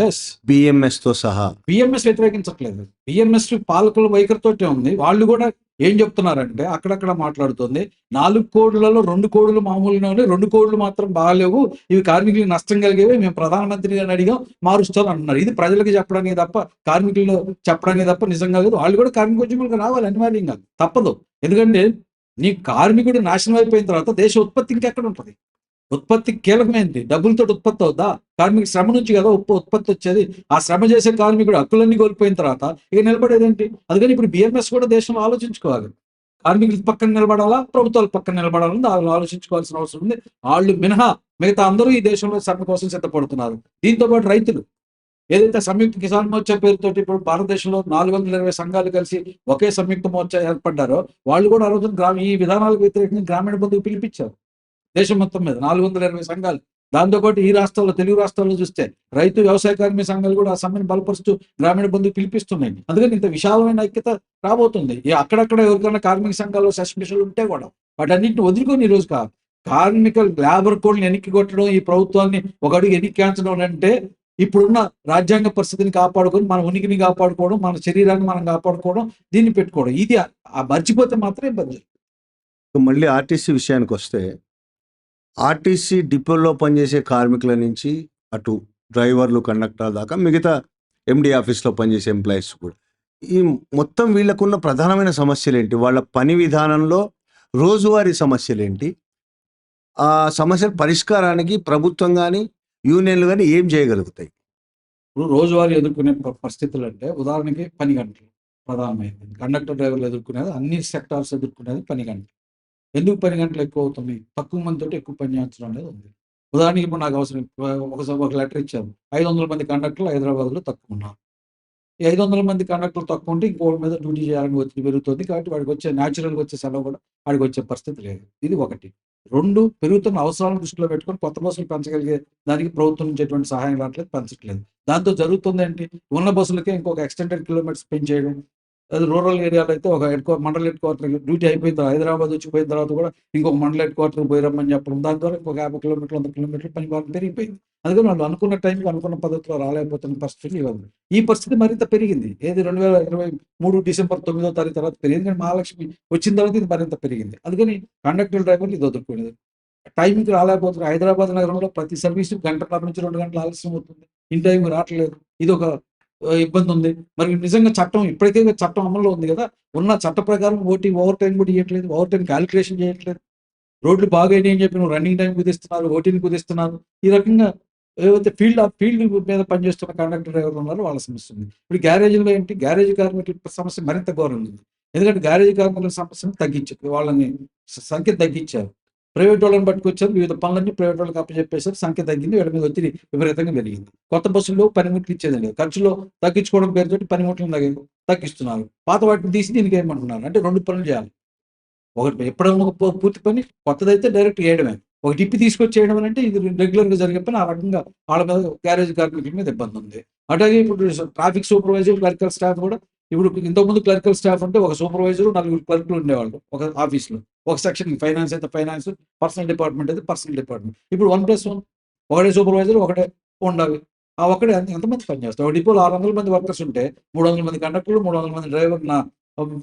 BMS-తో సహా. BMS వ్యతిరేకించట్లేదు. BMS పాలకుల వైఖరితోటే ఉంది. వాళ్ళు కూడా ఏం చెప్తున్నారంటే, అక్కడక్కడ మాట్లాడుతుంది, 4 కోడ్లలో 2 కోడ్లు మామూలుగా ఉన్నాయి, 2 కోడ్లు మాత్రం బాగాలేవు, ఇవి కార్మికులకు నష్టం కలిగేవి, మేము ప్రధానమంత్రి గారిని అడిగాం, మారుస్తాను అంటున్నారు. ఇది ప్రజలకు చెప్పడానికి తప్ప, కార్మికులు చెప్పడానికి తప్ప నిజంగా లేదు. వాళ్ళు కూడా కార్మికోద్యమాలకు రావాలి అనివార్యంగా, తప్పదు. ఎందుకంటే నీ కార్మికుడు నాశనం అయిపోయిన తర్వాత దేశ ఉత్పత్తి ఇంకెక్కడ ఉంటుంది? ఉత్పత్తి కీలకమైనది. డబ్బులతో ఉత్పత్తి అవుద్దా? కార్మిక శ్రమ నుంచి కదా ఉత్పత్తి వచ్చేది. ఆ శ్రమ చేసే కార్మికుడు హక్కులన్నీ కోల్పోయిన తర్వాత ఇక నిలబడేదేంటి? అందుకని ఇప్పుడు BMS కూడా దేశంలో ఆలోచించుకోవాలి. కార్మికుల పక్కన నిలబడాలా, ప్రభుత్వాల పక్కన నిలబడాలని ఆలోచించుకోవాల్సిన అవసరం ఉంది. వాళ్ళు మినహా మిగతా అందరూ ఈ దేశంలో శ్రమ కోసం సిద్ధపడుతున్నారు. దీంతో పాటు రైతులు ఏదైతే సంయుక్త కిసాన్ మోర్చా పేరుతోటి ఇప్పుడు భారతదేశంలో 420 సంఘాలు కలిసి ఒకే సంయుక్త మోర్చా ఏర్పడ్డారో, వాళ్ళు కూడా ఆ రోజున ఈ విధానాలకు వ్యతిరేకంగా గ్రామీణ బంధుకు పిలిపించారు. దేశం మొత్తం మీద 420 సంఘాలు. దాంతోపాటు ఈ రాష్ట్రాల్లో, తెలుగు రాష్ట్రాల్లో చూస్తే రైతు వ్యవసాయ కార్మిక సంఘాలు కూడా ఆ సమ్మెను బలపరుస్తూ గ్రామీణ బంధుకు పిలిపిస్తున్నాయి. అందుకని ఇంత విశాలమైన ఐక్యత రాబోతుంది. అక్కడక్కడ ఎవరికైనా కార్మిక సంఘాల్లో సస్పెన్షన్లు ఉంటే కూడా వాటన్నింటిని వదులుకొని ఈరోజు కార్మిక లేబర్ కోడ్ని వెనక్కి కొట్టడం, ఈ ప్రభుత్వాన్ని ఒక అడుగు వెనక్కించడం అంటే ఇప్పుడున్న రాజ్యాంగ పరిస్థితిని కాపాడుకొని మన ఉనికిని కాపాడుకోవడం, మన శరీరాన్ని మనం కాపాడుకోవడం, దీన్ని పెట్టుకోవడం. ఇది మర్చిపోతే మాత్రం ఇబ్బంది. మళ్ళీ ఆర్టీసీ విషయానికి వస్తే, ఆర్టీసీ డిపోల్లో పనిచేసే కార్మికుల నుంచి అటు డ్రైవర్లు, కండక్టర్ దాకా మిగతా ఎండి ఆఫీస్లో పనిచేసే ఎంప్లాయీస్ కూడా, ఈ మొత్తం వీళ్ళకున్న ప్రధానమైన సమస్యలేంటి? వాళ్ళ పని విధానంలో రోజువారీ సమస్యలేంటి? ఆ సమస్యల పరిష్కారానికి ప్రభుత్వం కానీ, యూనియన్లు కానీ ఏం చేయగలుగుతాయి? ఇప్పుడు రోజువారీ ఎదుర్కొనే పరిస్థితులు అంటే ఉదాహరణకి పని గంటలు ప్రధానమైనది. కండక్టర్ డ్రైవర్లు ఎదుర్కొనేది, అన్ని సెక్టార్స్ ఎదుర్కొనేది పని గంటలు. ఎందుకు పని గంటలు ఎక్కువ అవుతున్నాయి? తక్కువ మందితో ఎక్కువ పని చేయించడం అనేది ఉంది. ఉదాహరణకి ఇప్పుడు నాకు అవసరం ఒక లెటర్ ఇచ్చారు. 500 మంది కండక్టర్లు హైదరాబాద్లో తక్కువ ఉన్నారు. ఈ 500 మంది కండక్టర్లు తక్కువ ఉంటే ఇంకోటి మీద డ్యూటీ చేయాలని ఒత్తిడి పెరుగుతుంది. కాబట్టి వాడికి వచ్చే న్యాచురల్గా వచ్చే సెలవు కూడా వాడికి వచ్చే పరిస్థితి లేదు. ఇది ఒకటి. 2, పెరుగుతున్న అవసరాలను దృష్టిలో పెట్టుకొని కొత్త బస్సులు పెంచగలిగే దానికి ప్రభుత్వం నుంచి ఎటువంటి సహాయం రావట్లేదు, పెంచట్లేదు. దాంతో జరుగుతుంది ఏంటి? ఉన్న బస్సులకే ఇంకొక ఎక్స్టెండెడ్ కిలోమీటర్స్ పెంచేయడం. అది రూరల్ ఏరియాలో అయితే ఒక మండల హెడ్ క్వార్టర్ డ్యూటీ అయిపోయిన తర్వాత, హైదరాబాద్ వచ్చిపోయిన తర్వాత కూడా ఇంకొక మండల హెడ్ క్వార్టర్కి పోయి రమ్మని చెప్పడం. దాని ద్వారా ఇంకొక 50 కిలోమీటర్లు, 100 కిలోమీటర్లు పని భారం పెరిగిపోయింది. అందుకని వాళ్ళు అనుకున్న టైంకి, అనుకున్న పద్ధతిలో రాలేకపోతున్న పరిస్థితి ఇవ్వదు. ఈ పరిస్థితి మరింత పెరిగింది. ఏది 2023 డిసెంబర్ 9వ తారీఖు తర్వాత పెరిగింది. కానీ మహాలక్ష్మి వచ్చిన తర్వాత ఇది మరింత పెరిగింది. అందుకని కండక్టర్ డ్రైవర్లు ఇది వదులుకునేది. టైంకి రాలేకపోతున్నారు. హైదరాబాద్ నగరంలో ప్రతి సర్వీసు గంటన్నర నుంచి 2 గంటలు ఆలస్యం అవుతుంది. ఇన్ టైంకి రావట్లేదు. ఇది ఒక ఇబ్బంది ఉంది. మరి నిజంగా చట్టం ఇప్పటికే చట్టం అమల్లో ఉంది కదా! ఉన్న చట్ట ప్రకారం ఓవర్ టైం కూడా ఇవ్వట్లేదు. ఓవర్ టైం క్యాలిక్యులేషన్ చేయట్లేదు. రోడ్లు బాగయినాయి అని చెప్పి నువ్వు రన్నింగ్ టైం కుదిస్తున్నారు, ఓటీని కుదిస్తున్నారు. ఈ రకంగా ఏవైతే ఫీల్డ్ మీద పనిచేస్తున్న కండక్టర్ డ్రైవర్లు ఉన్నారో వాళ్ళ సమస్య ఉంది. ఇప్పుడు గ్యారేజీలో ఏంటి? గ్యారేజీ కార్మికుల సమస్య మరింత ఘోరంగా ఉంది. ఎందుకంటే గ్యారేజీ కార్మికుల సమస్యను తగ్గించారు. వాళ్ళని సంఖ్య తగ్గించారు. ప్రైవేట్ వాళ్ళని పట్టుకొచ్చారు. వివిధ పనులన్నీ ప్రైవేట్ వాళ్ళకి అప్పచెప్పేసారు. సంఖ్య తగ్గింది. వీళ్ళ మీద ఒత్తిడి విపరీతంగా పెరిగింది. కొత్త బస్సుల్లో పనిముట్లు ఇచ్చేది లేదు. ఖర్చులో తగ్గించుకోవడం పేరుతోటి పనిముట్లను తగ్గిస్తున్నారు. పాత వాటిని తీసి దీనికి ఏమంటున్నారు అంటే 2 పనులు చేయాలి. ఒకటి ఎప్పుడైనా పూర్తి పని, కొత్తదైతే డైరెక్ట్ వేయడమే. ఒక టిప్పి తీసుకొచ్చి చేయడం అంటే ఇది రెగ్యులర్‌గా జరిగే పని. ఆ రకంగా వాళ్ళ మీద గ్యారేజ్ కార్మికుల మీద ఇబ్బంది ఉంది. అట్లాగే ఇప్పుడు ట్రాఫిక్ సూపర్వైజర్, క్లరికల్ స్టాఫ్ కూడా ఇప్పుడు ఇంతకుముందు క్లరికల్ స్టాఫ్ అంటే ఒక సూపర్వైజర్, 4 క్లర్కులు ఉండేవాళ్ళు ఒక ఆఫీస్‌లో. ఒక సెక్షన్ ఫైనాన్స్ అయితే ఫైనాన్స్, పర్సనల్ డిపార్ట్మెంట్ అయితే పర్సనల్ డిపార్ట్మెంట్. ఇప్పుడు 1+1 ఒకడే సూపర్వైజర్, ఒకటే ఉండాలి. ఆ ఒక్కడే ఎంతమంది పనిచేస్తారు? ఒక డిపోలో 600 మంది వర్కర్స్ ఉంటే 300 మంది కండక్టర్లు, 300 మంది డ్రైవర్,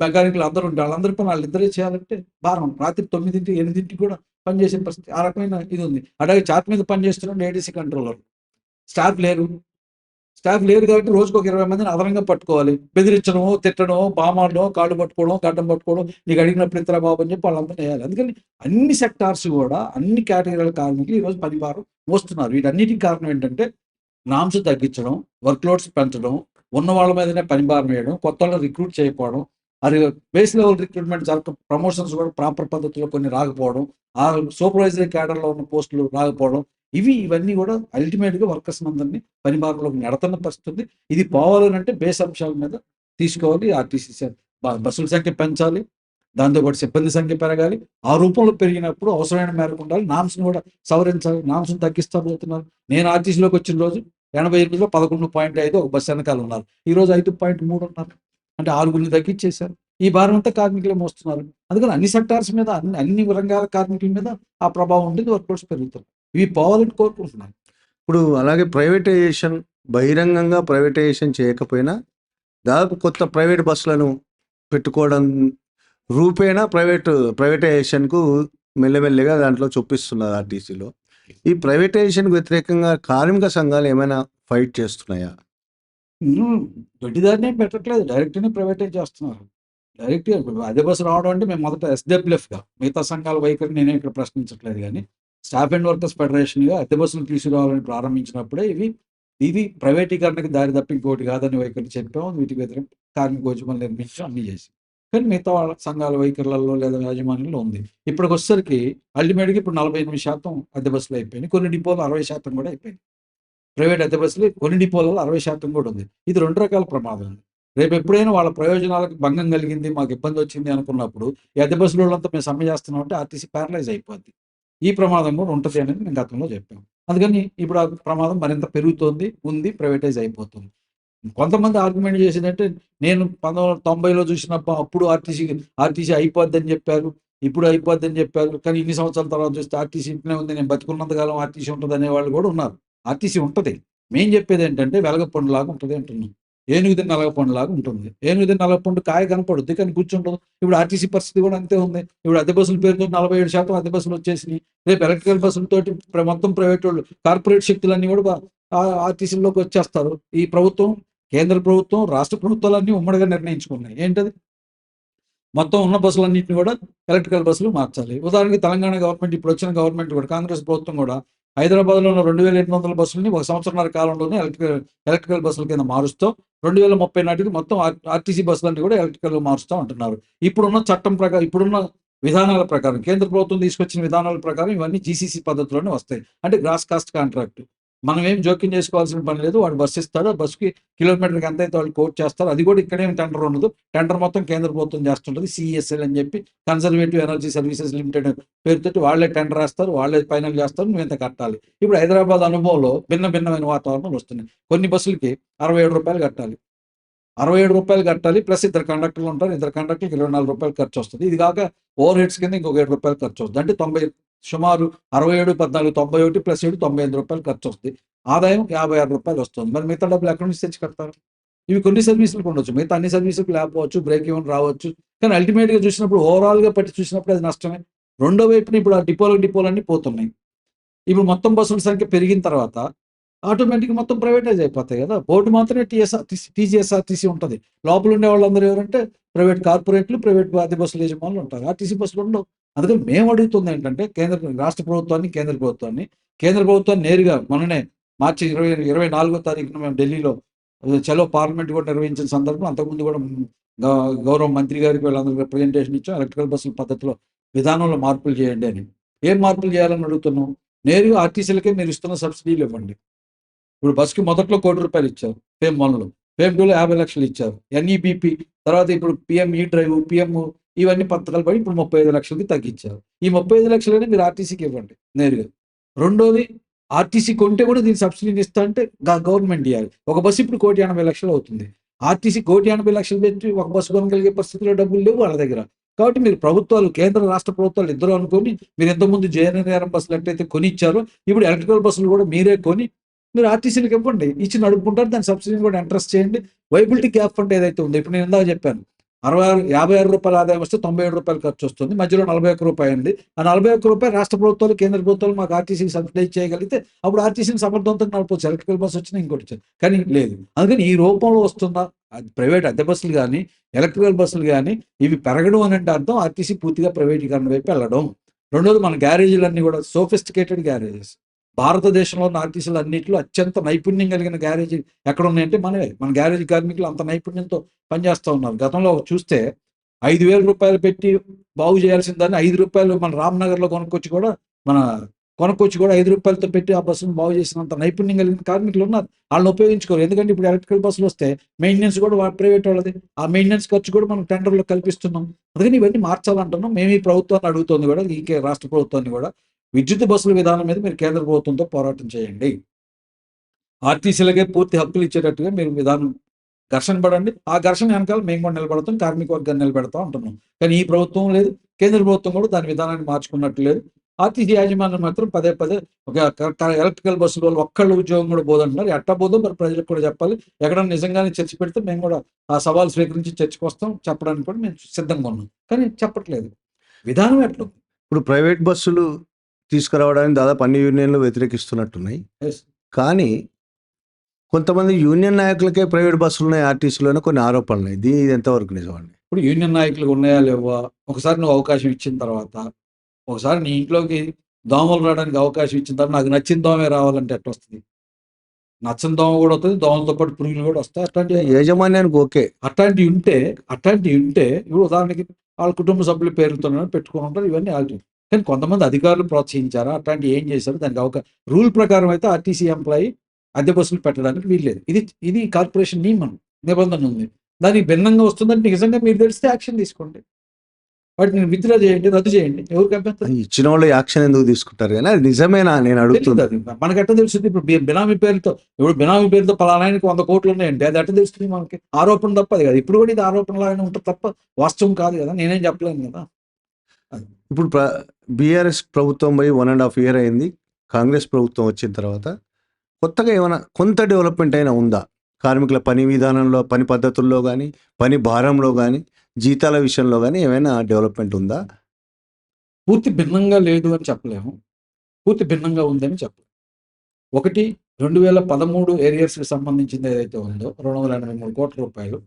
మెకానిక్‌లు అందరూ ఉంటారు. వాళ్ళందరి పని వాళ్ళిద్దరే చేయాలంటే భారం. రాత్రి 9, 8 కూడా పనిచేసే పరిస్థితి. ఆ రకమైన ఇది ఉంది. అలాగే చార్ట్ మీద పనిచేస్తున్న ఏడీసీ కంట్రోలర్. స్టాఫ్ లేరు. స్టాఫ్ లేరు కాబట్టి రోజుకొక 20 మందిని అదనంగా పట్టుకోవాలి. బెదిరించడమో, తిట్టడమో, బామాడడం, కాళ్ళు పట్టుకోవడం, గడ్డం పట్టుకోవడం, నీకు అడిగినప్పుడు ఇత్తరా బాబు అని చెప్పి వాళ్ళందరిని వేయాలి. అందుకని అన్ని సెక్టార్స్ కూడా, అన్ని కేటగిరీల కార్మికులు ఈరోజు పని భారం మోస్తున్నారు. వీటన్నిటికి కారణం ఏంటంటే నామ్స్ తగ్గించడం, వర్క్ లోడ్స్ పెంచడం, ఉన్న వాళ్ళ మీదనే పని భారం వేయడం, కొత్త వాళ్ళని రిక్రూట్ చేయకపోవడం, అది బేస్ లెవెల్ రిక్రూట్మెంట్ ప్రమోషన్స్ కూడా ప్రాపర్ పద్ధతిలో కొన్ని రాకపోవడం, ఆ సూపర్వైజరీ క్యాడర్‌లో ఉన్న పోస్టులు రాకపోవడం, ఇవన్నీ కూడా అల్టిమేట్‌గా వర్కర్స్ అందరినీ పని భారంలోకి నెడుతున్న పరిస్థితి ఉంది. ఇది పోవాలనంటే బేస్ అంశాల మీద తీసుకోవాలి. ఆర్టీసీ బస్సుల సంఖ్య పెంచాలి. దాంతోపాటు సిబ్బంది సంఖ్య పెరగాలి. ఆ రూపంలో పెరిగినప్పుడు అవసరమైన మేరకు ఉండాలి. నామ్స్‌ని కూడా సవరించాలి. నామ్స్‌ని తగ్గిస్తా పోతున్నారు. నేను ఆర్టీసీలోకి వచ్చిన రోజు 88లో 11.5 ఒక బస్సు వెనకాల ఉన్నారు. ఈరోజు 5.3 ఉన్నారు. అంటే 6 తగ్గించేశారు. ఈ భారం అంతా కార్మికులే మోస్తున్నారు. అందుకని అన్ని సెక్టార్స్ మీద, అన్ని రంగాల కార్మికుల మీద ఆ ప్రభావం ఉంటుంది. వర్క్ లోడ్స్ పెరుగుతున్నాయి. ఇవి పోవాలని కోరుకుంటున్నాను. ఇప్పుడు అలాగే బహిరంగంగా ప్రైవేటైజేషన్ చేయకపోయినా దాదాపు కొత్త ప్రైవేట్ బస్సులను పెట్టుకోవడం రూపేణా ప్రైవేటైజేషన్కు మెల్లమెల్లిగా దాంట్లో చొప్పిస్తున్నారు ఆర్టీసీలో. ఈ ప్రైవేటైజేషన్‌కు వ్యతిరేకంగా కార్మిక సంఘాలు ఏమైనా ఫైట్ చేస్తున్నాయా? దొడ్డిదారిని ఏం పెట్టట్లేదు. డైరెక్ట్‌గానే ప్రైవేటైజ్ చేస్తున్నారు. డైరెక్ట్‌గా అదే బస్సు రావడం అంటే మేము మొదట ఎస్‌డబ్ల్యూఎఫ్‌గా, మిగతా సంఘాల వైఖరి నేనే ఇక్కడ ప్రశ్నించట్లేదు గానీ, స్టాఫ్ అండ్ వర్కర్స్ ఫెడరేషన్‌గా అద్దె బస్సులు తీసుకురావాలని ప్రారంభించినప్పుడే ఇవి ప్రైవేటీకరణకు దారి తప్ప ఇంకోటి కాదని వైఖరి చెప్పాం. వీటికి వ్యతిరేకంగా కార్మికోద్యమాలు నిర్మించాం, అన్నీ చేసాం. కానీ మిగతా వాళ్ళ సంఘాల వైఖరులలో లేదా యాజమాన్యంలో ఉంది. ఇప్పటికొచ్చేసరికి అల్టిమేట్‌గా ఇప్పుడు 48% అద్దె బస్సులు అయిపోయినాయి. కొన్ని డిపోలు 60% కూడా అయిపోయినాయి. ప్రైవేట్ అద్దె బస్సులు కొన్ని డిపోలలో 60% కూడా ఉంది. ఇది 2 రకాల ప్రమాదం ఉంది. రేపు ఎప్పుడైనా వాళ్ళ ప్రయోజనాలకు భంగం కలిగింది, మాకు ఇబ్బంది వచ్చింది అనుకున్నప్పుడు, ఈ అద్దె బస్సులోళ్ళంతా మేము సమ్మె చేస్తున్నాం అంటే ఆర్టీసీ ప్యారలైజ్ అయిపోద్ది. ఈ ప్రమాదం కూడా ఉంటుంది అనేది మేము గతంలో చెప్పాం. అందుకని ఇప్పుడు ఆ ప్రమాదం మరింత పెరుగుతోంది, ఉంది, ప్రైవేటైజ్ అయిపోతుంది. కొంతమంది ఆర్గ్యుమెంట్ చేసేదంటే, నేను 1990లో చూసినప్పుడు అప్పుడు ఆర్టీసీ అయిపోద్దని చెప్పారు. ఇప్పుడు అయిపోద్దని చెప్పారు. కానీ ఇన్ని సంవత్సరాల తర్వాత చూస్తే ఆర్టీసీ ఇట్లనే ఉంది. నేను బతికున్నంత కాలం ఆర్టీసీ ఉంటదనే వాళ్ళు కూడా ఉన్నారు. ఆర్టీసీ ఉంటది. మేము చెప్పేదేంటంటే వెలగపండులాగా ఉంటది అంటున్నాం. ఏనుగు తిన్న అలగపండులాగా ఉంటుంది. ఏనుగు తిన్న అలగపండు కాయ కనపడుద్ది. కానీ కూర్చుంటదు. ఇప్పుడు ఆర్టీసీ పరిస్థితి కూడా అంతే ఉంది. ఇప్పుడు అద్దె బస్సుల పేరుతో 47% అద్దె బస్సులు వచ్చేసినాయి. రేపు ఎలక్ట్రికల్ బస్సులతోటి మొత్తం ప్రైవేటోళ్ళు కార్పొరేట్ శక్తులన్నీ కూడా ఆర్టీసీలోకి వచ్చేస్తారు. ఈ ప్రభుత్వం, కేంద్ర ప్రభుత్వం, రాష్ట్ర ప్రభుత్వాలన్నీ ఉమ్మడిగా నిర్ణయించుకున్నాయి. ఏంటది? మొత్తం ఉన్న బస్సులన్నింటిని కూడా ఎలక్ట్రికల్ బస్సులు మార్చాలి. ఉదాహరణకి తెలంగాణ గవర్నమెంట్, ఇప్పుడు వచ్చిన గవర్నమెంట్ కూడా, కాంగ్రెస్ ప్రభుత్వం కూడా హైదరాబాద్లో ఉన్న 2800 బస్సులని ఒక సంవత్సరంన్నర కాలంలోనే ఎలక్ట్రికల్ బస్సుల కింద మారుస్తూ 2030 నాటికి మొత్తం ఆర్టీసీ బస్సులన్నీ కూడా ఎలక్ట్రికల్ మారుస్తూ అంటున్నారు. ఇప్పుడున్న చట్టం ప్రకారం, ఇప్పుడున్న విధానాల ప్రకారం, కేంద్ర ప్రభుత్వం తీసుకొచ్చిన విధానాల ప్రకారం ఇవన్నీ జీసీసీ పద్ధతిలోనే వస్తాయి. అంటే గ్రాస్ కాస్ట్ కాంట్రాక్ట్. మనం ఏం జోక్యం చేసుకోవాల్సిన పని లేదు. వాడు బస్సు ఇస్తాడు. ఆ బస్సుకి కిలోమీటర్కి ఎంతైతే వాళ్ళు కోట్ చేస్తారు. అది కూడా ఇక్కడేం టెండర్ ఉండదు. టెండర్ మొత్తం కేంద్ర ప్రభుత్వం చేస్తుంటుంది. సిఎస్ఎల్ అని చెప్పి, కన్జర్వేటివ్ ఎనర్జీ సర్వీసెస్ లిమిటెడ్ పేరుతోటి వాళ్ళే టెండర్ వేస్తారు, వాళ్ళే ఫైనల్ చేస్తారు, నువ్వు ఎంత కట్టాలి. ఇప్పుడు హైదరాబాద్ అనుభవంలో భిన్నమైన వాతావరణాలు వస్తున్నాయి. కొన్ని బస్సులకి రూ. 67 కట్టాలి. రూ. 67 కట్టాలి. ప్లస్ ఇద్దరు కండక్టర్లు ఉంటారు. ఇద్దరు కండక్టర్కి రూ. 24 ఖర్చు వస్తుంది. ఇది కాక ఓవర్ హెడ్స్ కింద ఇంకొక రూ. 7 ఖర్చు వస్తుంది. అంటే సుమారు 67, 14, 91 ప్లస్ 7 రూ. 98 ఖర్చు వస్తుంది. ఆదాయం రూ. 56 వస్తుంది. మరి మిగతా డబ్బులు ఎక్కడి నుంచి తెచ్చి కడతారు? ఇవి కొన్ని సర్వీసులకు ఉండొచ్చు, మిగతా అన్ని సర్వీసులకు లేకపోవచ్చు, బ్రేక్ ఈవెన్ రావచ్చు. కానీ అల్టిమేట్గా చూసినప్పుడు, ఓవరాల్గా పట్టి చూసినప్పుడు అది నష్టమే. రెండో వైపున ఇప్పుడు ఆ డిపోలన్నీ పోతున్నాయి. ఇప్పుడు మొత్తం బస్సుల సంఖ్య పెరిగిన తర్వాత ఆటోమేటిక్గా మొత్తం ప్రైవేటైజ్ అయిపోతాయి కదా. బోర్డు మాత్రమే టీజీఎస్ఆర్టీసీ ఉంటుంది. లోపల ఉండే వాళ్ళందరూ ఎవరంటే ప్రైవేట్ కార్పొరేట్లు, ప్రైవేట్ అద్దె బస్సుల యజమానులు ఉంటారు. ఆర్టీసీ బస్సులు ఉండవు. అందుకని మేము అడుగుతుంది ఏంటంటే, రాష్ట్ర ప్రభుత్వాన్ని, కేంద్ర ప్రభుత్వాన్ని నేరుగా మొన్ననే మార్చి 24వ తారీఖున మేము ఢిల్లీలో చలో పార్లమెంట్ కూడా నిర్వహించిన సందర్భంలో, అంతకుముందు కూడా గౌరవ మంత్రి గారికి వీళ్ళందరూ రిప్రజెంటేషన్ ఇచ్చాం. ఎలక్ట్రికల్ బస్సుల పద్ధతిలో విధానంలో మార్పులు చేయండి అని. ఏం మార్పులు చేయాలని అడుగుతున్నాం? నేరుగా ఆర్టీసీలకే మీరు ఇస్తున్న సబ్సిడీలు ఇవ్వండి. ఇప్పుడు బస్సుకి మొదట్లో ₹1,00,00,000 ఇచ్చారు. ఫేమ్ 1లో, ఫేమ్ 2లో 50 లక్షలు ఇచ్చారు. ఎన్ఈబీపీ తర్వాత ఇప్పుడు పీఎం ఈ డ్రైవ్, పీఎం ఇవన్నీ పథకాలు పడి ఇప్పుడు 35 లక్షలకి తగ్గించారు. ఈ 35 లక్షలని మీరు ఆర్టీసీకి ఇవ్వండి నేరుగా. రెండోది, ఆర్టీసీ కొంటే కూడా దీనికి సబ్సిడీని ఇస్తా అంటే గవర్నమెంట్ ఇవ్వాలి. ఒక బస్సు ఇప్పుడు 1,80,00,000 అవుతుంది. ఆర్టీసీ 1,80,00,000 పెట్టి ఒక బస్సు కొనగలిగే పరిస్థితిలో డబ్బులు లేవు వాళ్ళ దగ్గర. కాబట్టి మీరు ప్రభుత్వాలు, కేంద్ర రాష్ట్ర ప్రభుత్వాలు ఇద్దరు అనుకొని, మీరు ఎంతోమంది జేఎన్ఆర్ఎం బస్సులు ఎట్లయితే కొనిచ్చారో, ఇప్పుడు ఎలక్ట్రికల్ బస్సులు కూడా మీరే కొని మీరు ఆర్టీసీలకు ఇవ్వండి. ఇచ్చి నడుపుకుంటారు. దాని సబ్సిడీని కూడా ఇంట్రెస్ట్ చేయండి. వైబిలిటీ గ్యాప్ ఫండ్ ఏదైతే ఉందో, ఇప్పుడు నేను ఇందాక చెప్పాను, ₹56 ఆదాయం వస్తే ₹97 ఖర్చు వస్తుంది. మధ్యలో ₹41 ఉంది. ఆ ₹41 రాష్ట్ర ప్రభుత్వాలు, కేంద్ర ప్రభుత్వాలు మాకు ఆర్టీసీకి సబ్సిడైజ్ చేయగలిగితే అప్పుడు ఆర్టీసీని సమర్థవంతంగా నడపవచ్చు. ఎలక్ట్రికల్ బస్సు వచ్చినా ఇంకోటి వచ్చింది, కానీ లేదు. అందుకని ఈ రూపంలో వస్తున్న ప్రైవేట్ అద్దె బస్సులు కానీ, ఎలక్ట్రికల్ బస్సులు కానీ, ఇవి పెరగడం అని అంటే అర్థం ఆర్టీసీ పూర్తిగా ప్రైవేటీకరణ వైపు వెళ్ళడం. రెండోది, మన గ్యారేజీలన్నీ కూడా సోఫిస్టికేటెడ్ గ్యారేజెస్. భారతదేశంలో ఉన్న ఆర్టీసీలు అన్నింటిలో అత్యంత నైపుణ్యం కలిగిన గ్యారేజీ ఎక్కడ ఉన్నాయంటే మనవే. మన గ్యారేజీ కార్మికులు అంత నైపుణ్యంతో పనిచేస్తూ ఉన్నారు. గతంలో చూస్తే ₹5,000 పెట్టి బాగు చేయాల్సిన దాన్ని ₹5 మన రామ్నగర్లో కొనుక్కొచ్చి కూడా ₹5తో పెట్టి ఆ బస్సును బాగు చేసినంత నైపుణ్యం కలిగిన కార్మికులు ఉన్నారు. వాళ్ళని ఉపయోగించుకోరు. ఎందుకంటే ఇప్పుడు ఎలక్ట్రికల్ బస్సులు వస్తే మెయింటెనెన్స్ కూడా ప్రైవేట్ వాళ్ళది. ఆ మెయింటెనెన్స్ ఖర్చు కూడా మనం టెండర్లో కల్పిస్తున్నాం. అందుకని ఇవన్నీ మార్చాలంటున్నాం. మేము ఈ ప్రభుత్వాన్ని అడుగుతుంది కూడా, ఈ రాష్ట్ర ప్రభుత్వాన్ని కూడా, విద్యుత్ బస్సుల విధానం మీద మీరు కేంద్ర ప్రభుత్వంతో పోరాటం చేయండి. ఆర్టీసీలకే పూర్తి హక్కులు ఇచ్చేటట్టుగా మీరు విధానం ఘర్షణ పడండి. ఆ ఘర్షణ వెనకాల మేము కూడా నిలబడతాం, కార్మిక వర్గాన్ని నిలబెడతాం అంటున్నాం. కానీ ఈ ప్రభుత్వం లేదు, కేంద్ర ప్రభుత్వం కూడా దాని విధానాన్ని మార్చుకున్నట్టు లేదు. ఆర్టీసీ యాజమాన్యం మాత్రం పదే ఒక ఎలక్ట్రికల్ బస్సుల వల్ల ఒక్కళ్ళ ఉద్యోగం కూడా పోదంటున్నారు. ఎట్టా పోదో మరి ప్రజలకు కూడా చెప్పాలి. ఎక్కడన్నా నిజంగానే చర్చ పెడితే మేము కూడా ఆ సవాల్ స్వీకరించి చర్చకు వస్తాం. చెప్పడానికి కూడా మేము సిద్ధంగా ఉన్నాం. కానీ చెప్పట్లేదు. విధానం ఎట్లా? ఇప్పుడు ప్రైవేట్ బస్సులు తీసుకురావడానికి దాదాపు అన్ని యూనియన్లు వ్యతిరేకిస్తున్నట్టున్నాయి. కానీ కొంతమంది యూనియన్ నాయకులకే ప్రైవేట్ బస్సులు ఉన్నాయి ఆర్టీసీలోనే కొన్ని ఆరోపణలు ఉన్నాయి. ఇది ఎంతవరకు నిజమండి? ఇప్పుడు యూనియన్ నాయకులు ఉన్నాయా లేవా, ఒకసారి నువ్వు అవకాశం ఇచ్చిన తర్వాత, ఒకసారి నీ ఇంట్లోకి దోమలు రావడానికి అవకాశం ఇచ్చిన తర్వాత నాకు నచ్చిన దోమే రావాలంటే ఎట్లా వస్తుంది? నచ్చని దోమ కూడా వస్తుంది, దోమలతో పాటు పురుగులు కూడా వస్తాయి. అట్లాంటి యాజమాన్యానికి ఓకే, అట్లాంటివి ఉంటే ఇప్పుడు ఉదాహరణకి వాళ్ళ కుటుంబ సభ్యుల పేరుతో పెట్టుకుని ఉంటారు. ఇవన్నీ ఆల్రెడీ. కానీ కొంతమంది అధికారులు ప్రోత్సహించారా, అట్లాంటివి ఏం చేశారు, దానికి రూల్ ప్రకారం అయితే ఆర్టీసీ ఎంప్లాయీ అద్దె బస్సులు పెట్టడానికి వీల్లేదు. ఇది కార్పొరేషన్ నిబంధన ఉంది. దానికి భిన్నంగా వస్తుందంటే నిజంగా మీరు తెలిస్తే యాక్షన్ తీసుకోండి. వాటిని విత్డ్రా చేయండి, రద్దు చేయండి, ఎవరికి అభ్యంతరం? ఇచ్చిన వాళ్ళు యాక్షన్ ఎందుకు తీసుకుంటారు కానీ అది నిజమేనా నేను తెలియదు అడుగుతుంది. అది. మనకెట్ట తెలుస్తుంది? ఇప్పుడు బినామీ పేరుతో ఇప్పుడు బినామీ పేరుతో పలానాయనకి 100 కోట్లు ఉన్నాయంటే అది ఎట్ట తెలుస్తుంది మనకి? ఆరోపణ తప్ప అది కాదు. ఇప్పుడు కూడా ఇది ఆరోపణలాగానే ఉంటుంది తప్ప వాస్తవం కాదు కదా! నేనేం చెప్పలేను కదా! అది. ఇప్పుడు బీఆర్ఎస్ ప్రభుత్వం పోయి 1.5 ఇయర్ అయింది. కాంగ్రెస్ ప్రభుత్వం వచ్చిన తర్వాత కొత్తగా ఏమైనా కొంత డెవలప్మెంట్ అయినా ఉందా? కార్మికుల పని విధానంలో, పని పద్ధతుల్లో కానీ, పని భారంలో కానీ, జీతాల విషయంలో కానీ ఏమైనా డెవలప్మెంట్ ఉందా? పూర్తి భిన్నంగా లేదు అని చెప్పలేము. పూర్తి భిన్నంగా ఉందని చెప్పలేము. ఒకటి 2013 ఏరియర్స్‌కి సంబంధించింది ఏదైతే ఉందో 283 కోట్ల రూపాయలు